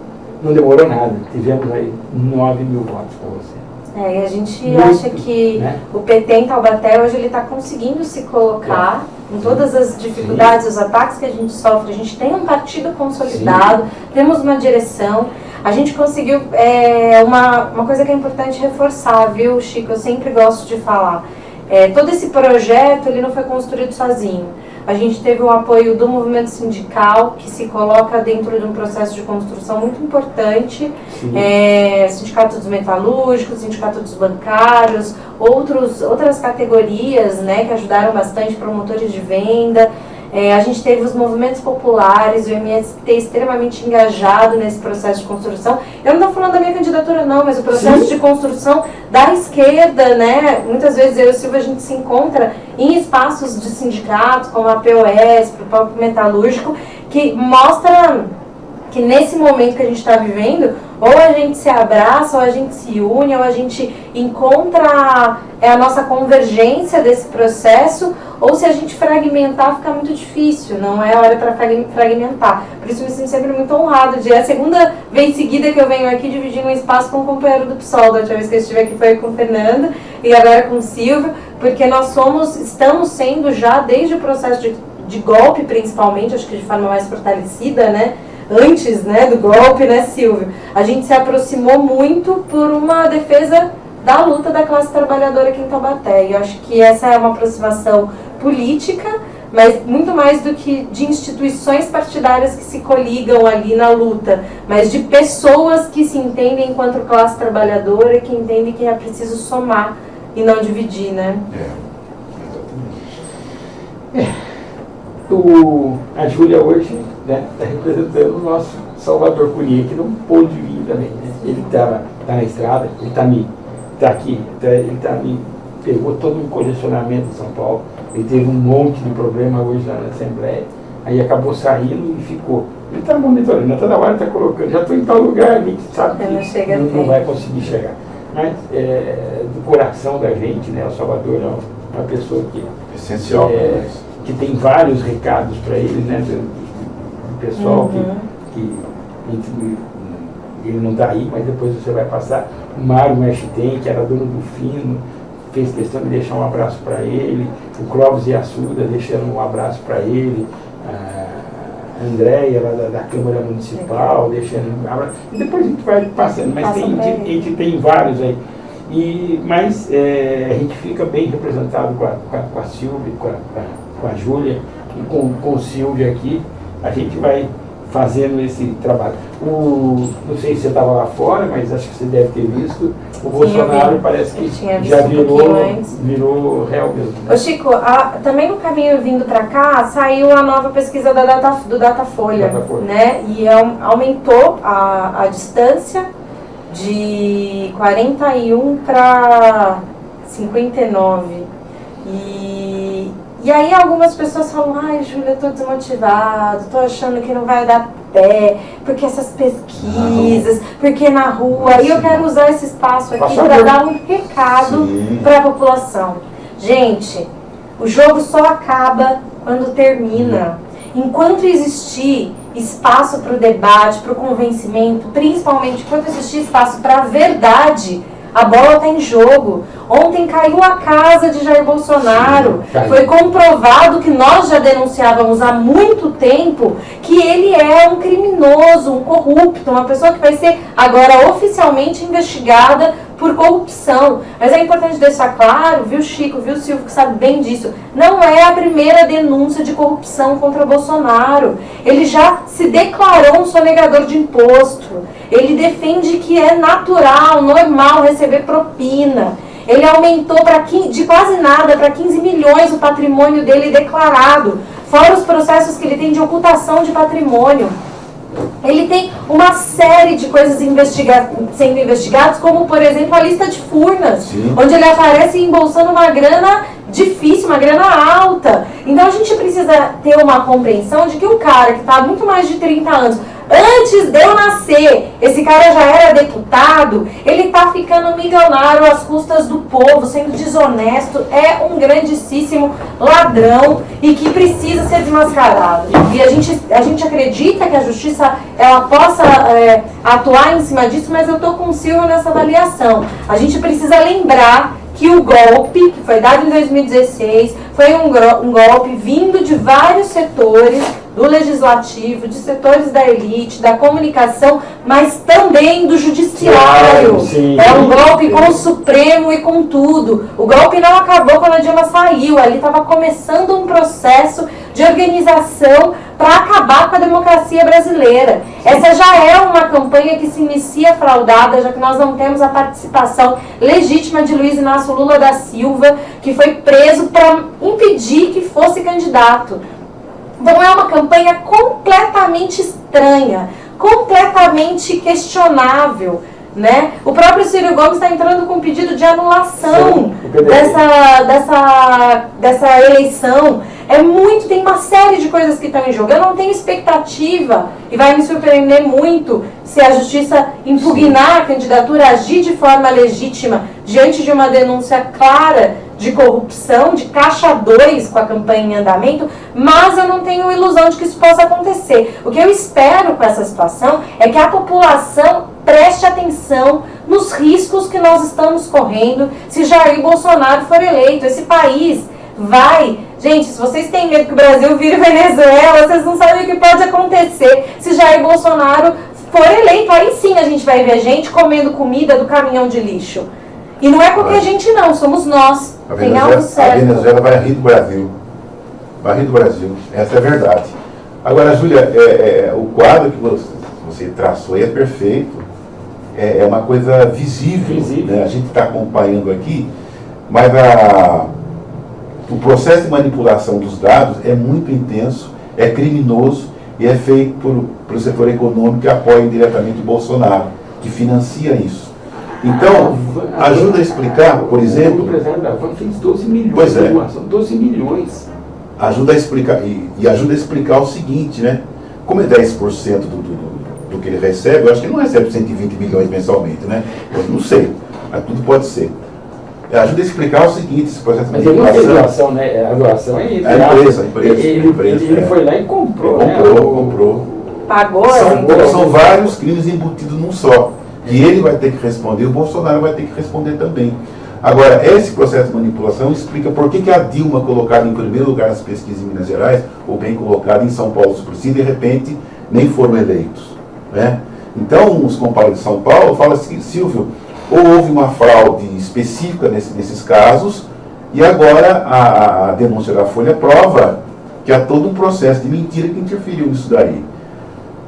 Não demorou nada. Tivemos aí 9 mil votos para você. E a gente acha que o PT em Taubaté hoje ele está conseguindo se colocar com todas as dificuldades, os ataques que a gente sofre. A gente tem um partido consolidado, temos uma direção. A gente conseguiu uma coisa que é importante reforçar, viu, Chico? Eu sempre gosto de falar. Todo esse projeto ele não foi construído sozinho. A gente teve o apoio do movimento sindical, que se coloca dentro de um processo de construção muito importante. Sindicato dos metalúrgicos, sindicato dos bancários, outras categorias, né, que ajudaram bastante, promotores de venda. A gente teve os movimentos populares, o MST extremamente engajado nesse processo de construção. Eu não estou falando da minha candidatura não, mas o processo de construção da esquerda, né? Muitas vezes eu e o Silvio, a gente se encontra em espaços de sindicatos, como a POS, o próprio metalúrgico, que mostra que nesse momento que a gente está vivendo, ou a gente se abraça, ou a gente se une, ou a gente encontra a nossa convergência desse processo, ou se a gente fragmentar, fica muito difícil, não é hora para fragmentar. Por isso eu me sinto sempre muito honrado de... É a segunda vez seguida que eu venho aqui dividindo um espaço com um companheiro do PSOL. Da última vez que eu estive aqui foi com o Fernando, e agora com o Silvio, porque nós estamos sendo já, desde o processo de golpe principalmente, acho que de forma mais fortalecida, né? Antes, né, do golpe, né, Silvio? A gente se aproximou muito por uma defesa da luta da classe trabalhadora aqui em Taubaté. E eu acho que essa é uma aproximação política, mas muito mais do que de instituições partidárias que se coligam ali na luta, mas de pessoas que se entendem enquanto classe trabalhadora e que entendem que é preciso somar e não dividir, né? A Júlia hoje, né, está representando o nosso Salvador Cunha, que não pôde vir também, né? Ele tá na estrada, ele está aqui, ele me pegou todo um congestionamento em São Paulo, ele teve um monte de problema hoje na Assembleia, aí acabou saindo e ficou. Ele está monitorando, toda hora está colocando, já estou em tal lugar, a gente sabe que não vai conseguir chegar. Mas do coração da gente, né, o Salvador é uma pessoa que... Essencial para nós. Que tem vários recados para ele, né, do pessoal que ele não está aí, mas depois você vai passar. O Mário Mestem, que era dono do Fino, fez questão de deixar um abraço para ele. O Clóvis Yassuda deixando um abraço para ele. A Andréia, lá da Câmara Municipal, deixando um abraço. E depois a gente vai passando, mas a gente tem vários aí. Mas a gente fica bem representado com a Silvia, com a Júlia e com o Silvio aqui. A gente vai fazendo esse trabalho. Não sei se você estava lá fora, mas acho que você deve ter visto. O Bolsonaro parece que já virou real mesmo. Ô Chico, também no caminho vindo para cá, saiu a nova pesquisa do Datafolha, né? E aumentou a distância de 41 para 59. E aí algumas pessoas falam, ai Júlia, eu tô desmotivado, tô achando que não vai dar pé, porque essas pesquisas, porque na rua. E eu quero usar esse espaço aqui para dar um recado para a população. Gente, o jogo só acaba quando termina. Enquanto existir espaço para o debate, para o convencimento, principalmente enquanto existir espaço para a verdade, a bola está em jogo. Ontem caiu a casa de Jair Bolsonaro. Foi comprovado que nós já denunciávamos há muito tempo que ele é um criminoso, um corrupto, uma pessoa que vai ser agora oficialmente investigada por corrupção. Mas é importante deixar claro, viu Chico, viu Silvio, que sabe bem disso, não é a primeira denúncia de corrupção contra Bolsonaro. Ele já se declarou um sonegador de imposto. Ele defende que é natural, normal receber propina. Ele aumentou de quase nada para 15 milhões o patrimônio dele declarado, fora os processos que ele tem de ocultação de patrimônio. Ele tem uma série de coisas sendo investigadas, como, por exemplo, a lista de Furnas, onde ele aparece embolsando uma grana difícil, uma grana alta. Então a gente precisa ter uma compreensão de que o cara que está há muito mais de 30 anos, antes de eu nascer, esse cara já era deputado, ele está ficando milionário às custas do povo, sendo desonesto, é um grandíssimo ladrão e que precisa ser desmascarado. E a gente acredita que a justiça ela possa atuar em cima disso, mas eu estou com o Silvio nessa avaliação. A gente precisa lembrar que o golpe, que foi dado em 2016, foi um golpe vindo de vários setores do legislativo, de setores da elite, da comunicação, mas também do judiciário. É um golpe com o Supremo e com tudo. O golpe não acabou quando a Dilma saiu, ali estava começando um processo de organização para acabar com a democracia brasileira. Essa já é uma campanha que se inicia fraudada, já que nós não temos a participação legítima de Luiz Inácio Lula da Silva, que foi preso para impedir que fosse candidato. Então é uma campanha completamente estranha, completamente questionável, né? O próprio Ciro Gomes está entrando com um pedido de anulação dessa eleição. tem uma série de coisas que estão em jogo. Eu não tenho expectativa, e vai me surpreender muito se a justiça impugnar a candidatura, agir de forma legítima diante de uma denúncia clara de corrupção, de caixa 2 com a campanha em andamento, mas eu não tenho ilusão de que isso possa acontecer. O que eu espero com essa situação é que a população preste atenção nos riscos que nós estamos correndo se Jair Bolsonaro for eleito. Esse país vai... Gente, se vocês têm medo que o Brasil vire Venezuela, vocês não sabem o que pode acontecer se Jair Bolsonaro for eleito. Aí sim a gente vai ver gente comendo comida do caminhão de lixo. E não é qualquer gente não, somos nós. Tem algo certo. A Venezuela vai rir do Brasil. Vai rir do Brasil. Essa é a verdade. Agora, Júlia, o quadro que você traçou aí é perfeito. É uma coisa visível. Né? A gente está acompanhando aqui, mas o processo de manipulação dos dados é muito intenso, é criminoso e é feito pelo setor econômico que apoia diretamente o Bolsonaro, que financia isso. Então, ajuda a explicar, por exemplo... O presidente da FAM fez 12 milhões pois de doação, 12 milhões. Ajuda a explicar, e ajuda a explicar o seguinte, né? Como é 10% do que ele recebe, eu acho que ele não recebe 120 milhões mensalmente, né? Eu não sei, mas tudo pode ser. Ajuda a explicar o seguinte, esse processo de manipulação... Mas ele não fez doação, né? A doação é ele. A empresa. Ele foi lá e comprou, comprou. Pagou. São vários crimes embutidos num só. Que ele vai ter que responder, o Bolsonaro vai ter que responder também. Agora, esse processo de manipulação explica por que a Dilma, colocada em primeiro lugar nas pesquisas em Minas Gerais, ou bem colocada em São Paulo, Sucuri, de repente, nem foram eleitos. Né? Então, os compadres de São Paulo falam assim, Silvio, ou houve uma fraude específica nesses casos, e agora a denúncia da Folha prova que há todo um processo de mentira que interferiu nisso daí.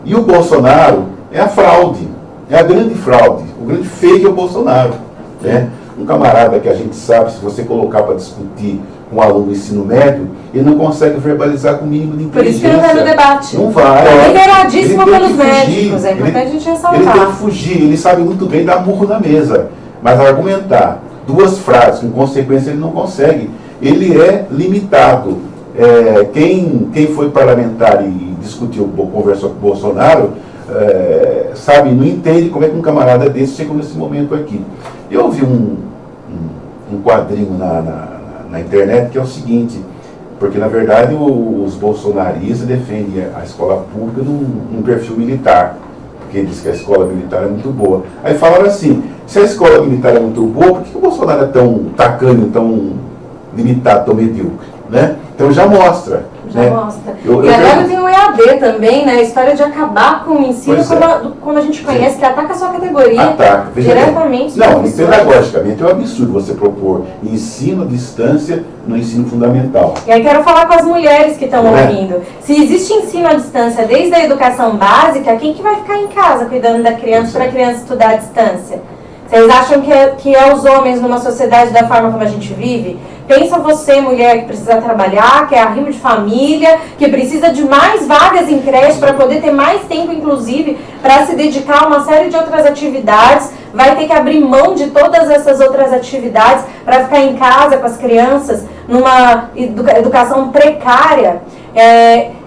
E o Bolsonaro é a fraude. É a grande fraude, o grande fake é o Bolsonaro. Né? Um camarada que a gente sabe, se você colocar para discutir com um aluno do ensino médio, ele não consegue verbalizar com o mínimo de inteligência. Por isso que não vai no debate. Não vai. É lideradíssimo pelos médicos, é importante a gente ressaltar. Ele tem que fugir, ele sabe muito bem dar murro na mesa, mas argumentar duas frases com consequência ele não consegue. Ele é limitado. Quem foi parlamentar e discutiu, conversou com o Bolsonaro, sabe, não entende como é que um camarada desse chegou nesse momento aqui. Eu vi um quadrinho na internet que é o seguinte, porque na verdade os bolsonaristas defendem a escola pública num perfil militar, porque diz que a escola militar é muito boa. Aí falaram assim, se a escola militar é muito boa, por que o Bolsonaro é tão tacanho, tão limitado, tão medíocre? Né? Então já mostra. Mostra. E agora tem o EAD também, né? A história de acabar com o ensino como a gente conhece, que ataca a sua categoria. Ataca. Diretamente. Não, pedagogicamente é um absurdo você propor ensino à distância no ensino fundamental. E aí quero falar com as mulheres que estão ouvindo. Se existe ensino à distância desde a educação básica, quem que vai ficar em casa cuidando da criança para a criança estudar à distância? Vocês acham que é os homens numa sociedade da forma como a gente vive? Pensa você, mulher, que precisa trabalhar, que é arrimo de família, que precisa de mais vagas em creche para poder ter mais tempo, inclusive, para se dedicar a uma série de outras atividades. Vai ter que abrir mão de todas essas outras atividades para ficar em casa com as crianças, numa educação precária.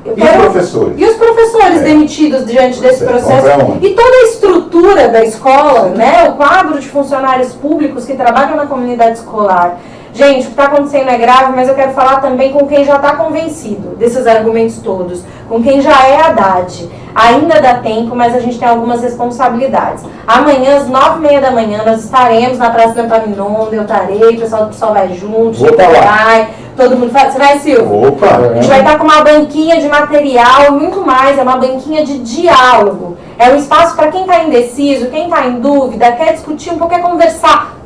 E os professores demitidos diante desse processo? E toda a estrutura da escola, né? O quadro de funcionários públicos que trabalham na comunidade escolar. Gente, o que está acontecendo é grave, mas eu quero falar também com quem já está convencido desses argumentos todos, com quem já é Haddad. Ainda dá tempo, mas a gente tem algumas responsabilidades. Amanhã, às 9h30 da manhã, nós estaremos na Praça do Epaminondas, eu estarei, o pessoal do PSOL vai junto, vai, todo mundo vai. Você vai, Silvio? Opa! A gente vai estar com uma banquinha de material e muito mais, é uma banquinha de diálogo. É um espaço para quem está indeciso, quem está em dúvida, quer discutir um pouco, é conversar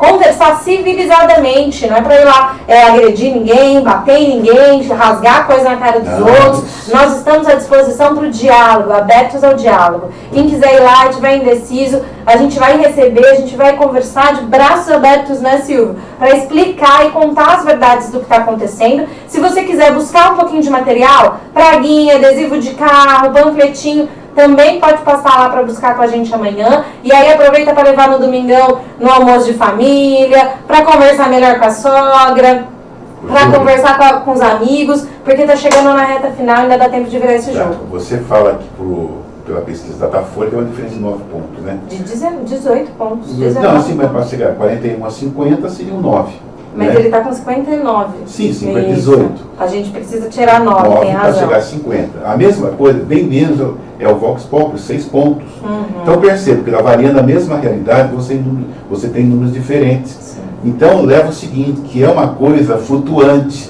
civilizadamente, não é para ir lá agredir ninguém, bater em ninguém, rasgar coisa na cara dos outros. Nós estamos à disposição para o diálogo, abertos ao diálogo. Quem quiser ir lá e estiver indeciso, a gente vai receber, a gente vai conversar de braços abertos, né, Silvio? Para explicar e contar as verdades do que está acontecendo. Se você quiser buscar um pouquinho de material, praguinha, adesivo de carro, panfletinho, também pode passar lá para buscar com a gente amanhã. E aí aproveita para levar no domingão no almoço de família, para conversar melhor com a sogra. Para conversar com os amigos, porque tá chegando na reta final e ainda dá tempo de virar esse jogo. Você fala que pela pesquisa da Datafolha tem uma diferença de 9 pontos, né? De 18 pontos. 19 não, assim, mas para chegar 41 a 50 seria um 9. Mas né? ele está com 59. Sim, 18. A gente precisa tirar 9, tem para razão. chegar a 50. A mesma coisa, bem menos, é o Vox Populi, 6 pontos. Então perceba que avaliando a mesma realidade, você tem números diferentes. Sim. Então leva o seguinte, que é uma coisa flutuante.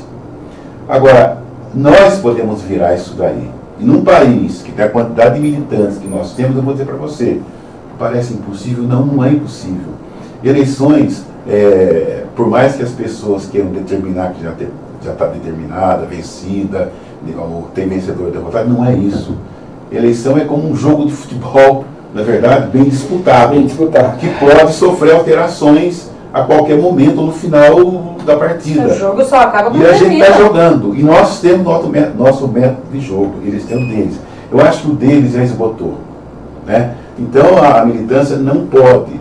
Agora, nós podemos virar isso daí. E num país que tem a quantidade de militantes que nós temos, eu vou dizer para você, parece impossível, não é impossível. Eleições, por mais que as pessoas queiram determinar que já está determinada, vencida, ou tem vencedor ou derrotado, não é isso. Eleição é como um jogo de futebol, na verdade, bem disputado, que pode sofrer alterações a qualquer momento ou no final da partida. O jogo só acaba com e a gente está jogando. E nós temos nosso método de jogo, eles têm o deles. Eu acho que o deles já esgotou. Né? Então a militância não pode,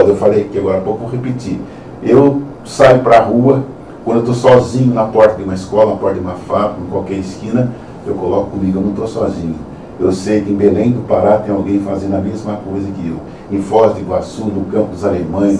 eu falei aqui agora há pouco, vou repetir. Eu saio para a rua, quando eu estou sozinho na porta de uma escola, na porta de uma fábrica, em qualquer esquina, eu coloco comigo, eu não estou sozinho. Eu sei que em Belém do Pará tem alguém fazendo a mesma coisa que eu. Em Foz do Iguaçu, no Campo dos Alemães.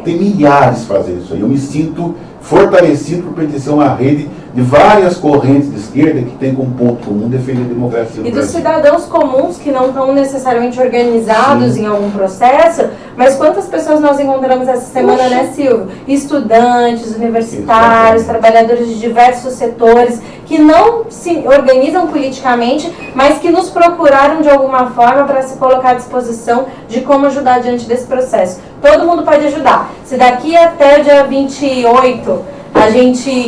Tem milhares fazendo isso aí. Eu me sinto fortalecido por pertencer a uma rede de várias correntes de esquerda que tem como ponto comum defender a democracia. E dos cidadãos comuns que não estão necessariamente organizados em algum processo, mas quantas pessoas nós encontramos essa semana, né, Silvio? Estudantes, universitários, trabalhadores de diversos setores, que não se organizam politicamente, mas que nos procuraram de alguma forma para se colocar à disposição de como ajudar diante desse processo. Todo mundo pode ajudar. Se daqui até o dia 28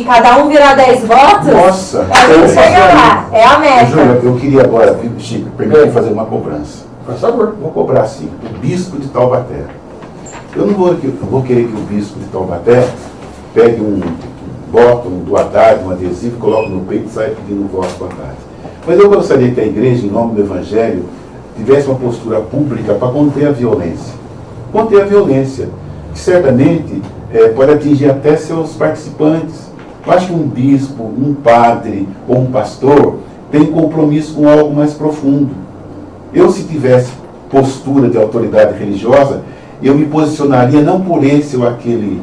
cada um virar 10 votos, nossa, a gente chega lá. É a meta. Júlia, eu queria agora, Chico, permite fazer uma cobrança. Por favor. Vou cobrar sim, o bispo de Taubaté. Eu não vou querer que o bispo de Taubaté pegue um botão do Haddad, um adesivo, coloque no peito e saia pedindo voto para Haddad. Mas eu gostaria que a igreja, em nome do Evangelho, tivesse uma postura pública para conter a violência. Conter a violência, que certamente pode atingir até seus participantes. Eu acho que um bispo, um padre ou um pastor tem compromisso com algo mais profundo. Eu, se tivesse postura de autoridade religiosa, eu me posicionaria não por esse ou aquele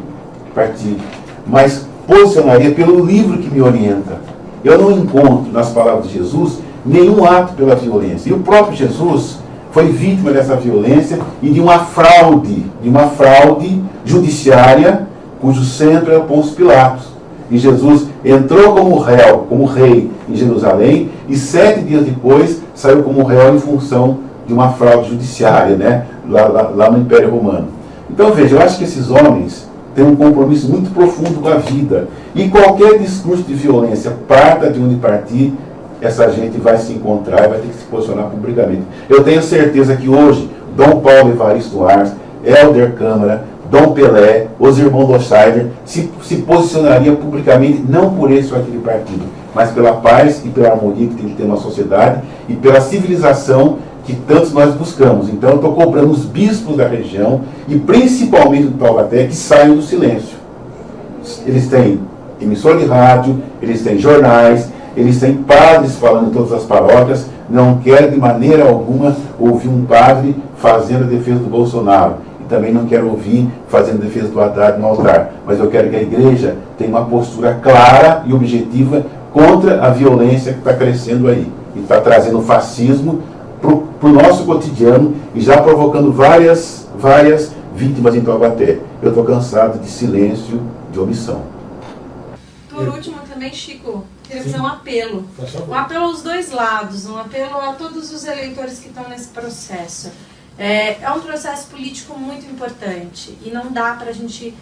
partido, mas posicionaria pelo livro que me orienta. Eu não encontro nas palavras de Jesus nenhum ato pela violência. E o próprio Jesus foi vítima dessa violência e de uma fraude judiciária, cujo centro era Pôncio Pilatos. E Jesus entrou como réu, como rei em Jerusalém, e 7 dias depois saiu como réu em função de uma fraude judiciária, né? lá no Império Romano. Então veja, eu acho que esses homens têm um compromisso muito profundo com a vida. E qualquer discurso de violência, parta de onde partir, essa gente vai se encontrar e vai ter que se posicionar publicamente. Eu tenho certeza que hoje, Dom Paulo Evaristo Arce, Helder Câmara, Dom Pelé, os irmãos Losscheider, se posicionaria publicamente, não por esse ou aquele partido, mas pela paz e pela harmonia que tem que ter na sociedade e pela civilização que tantos nós buscamos. Então eu estou cobrando os bispos da região e principalmente do Taubaté que saiam do silêncio. Eles têm emissora de rádio, eles têm jornais, eles têm padres falando em todas as paróquias. Não quero de maneira alguma ouvir um padre fazendo a defesa do Bolsonaro. E também não quero ouvir fazendo a defesa do Haddad no altar. Mas eu quero que a igreja tenha uma postura clara e objetiva contra a violência que está crescendo aí. E está trazendo o fascismo para o nosso cotidiano e já provocando várias vítimas em Taubaté. Eu estou cansado de silêncio, de omissão. Por último também, Chico, queria fazer um apelo. Um apelo aos dois lados, um apelo a todos os eleitores que estão nesse processo. É um processo político muito importante e não dá para a gente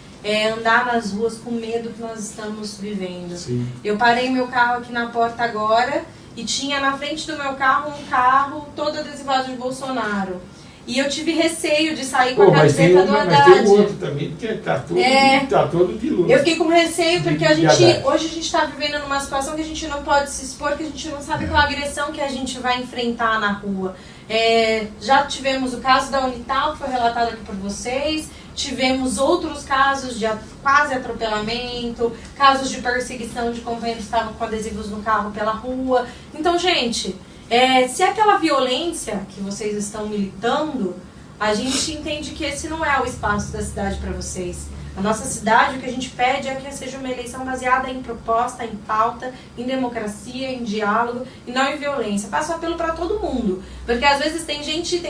andar nas ruas com medo que nós estamos vivendo. Sim. Eu parei meu carro aqui na porta agora e tinha na frente do meu carro um carro todo adesivado de Bolsonaro. E eu tive receio de sair com a camiseta do Haddad. Mas tem um outro também, porque tá todo de luz. Eu fiquei com receio porque hoje a gente está vivendo numa situação que a gente não pode se expor, que a gente não sabe qual a agressão que a gente vai enfrentar na rua. Já tivemos o caso da Unital, que foi relatado aqui por vocês. Tivemos outros casos de quase atropelamento, casos de perseguição de companheiros que estavam com adesivos no carro pela rua. Então, gente, se é aquela violência que vocês estão militando, a gente entende que esse não é o espaço da cidade para vocês. A nossa cidade, o que a gente pede é que seja uma eleição baseada em proposta, em pauta, em democracia, em diálogo e não em violência. Faço apelo para todo mundo, porque às vezes tem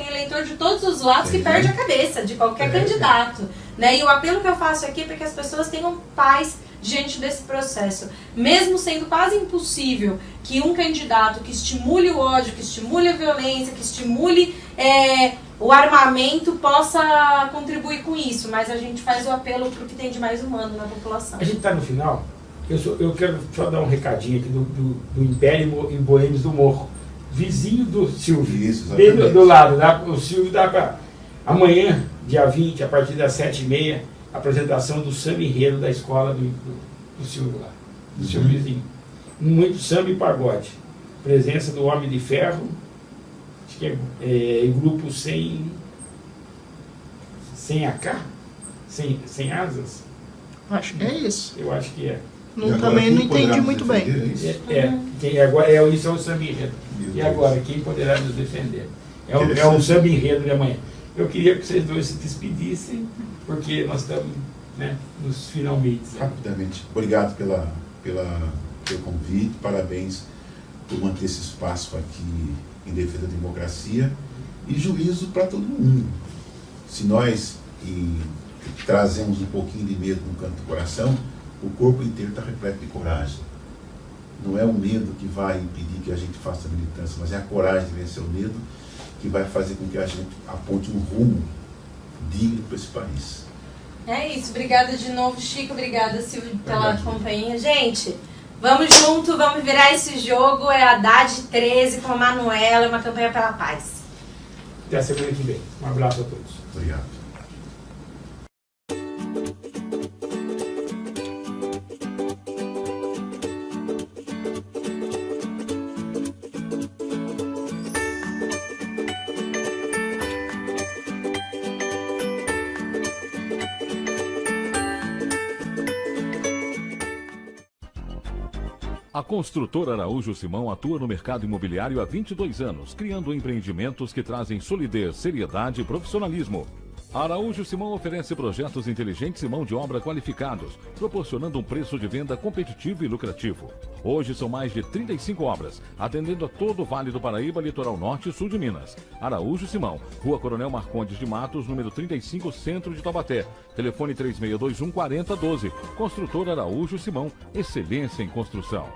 eleitor de todos os lados que perde a cabeça de qualquer candidato, né? E o apelo que eu faço aqui é para que as pessoas tenham paz diante desse processo. Mesmo sendo quase impossível que um candidato que estimule o ódio, que estimule a violência, que estimule o armamento possa contribuir com isso, mas a gente faz o apelo para o que tem de mais humano na população. A gente está no final. Eu quero só dar um recadinho aqui do Império e Boêmios do Morro, vizinho do Silvio, Isso, bem do lado. O Silvio dá para amanhã, dia 20, a partir das 7h30, a apresentação do samba enredo da escola do Silvio lá, do seu vizinho. Muito samba e pagode. Presença do Homem de Ferro, acho que é grupo sem AK, sem asas. Acho que é isso. Eu acho que é. Também não entendi muito bem. Agora, isso é o samba enredo. E agora, quem poderá nos defender? É um samba enredo de amanhã. Eu queria que vocês dois se despedissem, porque nós estamos, né, nos finalmente. Rapidamente, obrigado pelo convite, parabéns por manter esse espaço aqui em defesa da democracia e juízo para todo mundo. Se nós trazemos um pouquinho de medo no canto do coração, o corpo inteiro está repleto de coragem. Não é o medo que vai impedir que a gente faça a militância, mas é a coragem de vencer o medo que vai fazer com que a gente aponte um rumo digno para esse país. É isso, obrigada de novo, Chico, obrigada, Silvio, pela companhia. Gente, vamos junto, vamos virar esse jogo, é a Haddad 13 com a Manuela, é uma campanha pela paz. Até a semana que vem. Um abraço a todos. Obrigado. A construtora Araújo Simão atua no mercado imobiliário há 22 anos, criando empreendimentos que trazem solidez, seriedade e profissionalismo. A Araújo Simão oferece projetos inteligentes e mão de obra qualificados, proporcionando um preço de venda competitivo e lucrativo. Hoje são mais de 35 obras, atendendo a todo o Vale do Paraíba, Litoral Norte e Sul de Minas. Araújo Simão, Rua Coronel Marcondes de Matos, número 35, Centro de Taubaté. Telefone 3621 4012. Construtora Araújo Simão, excelência em construção.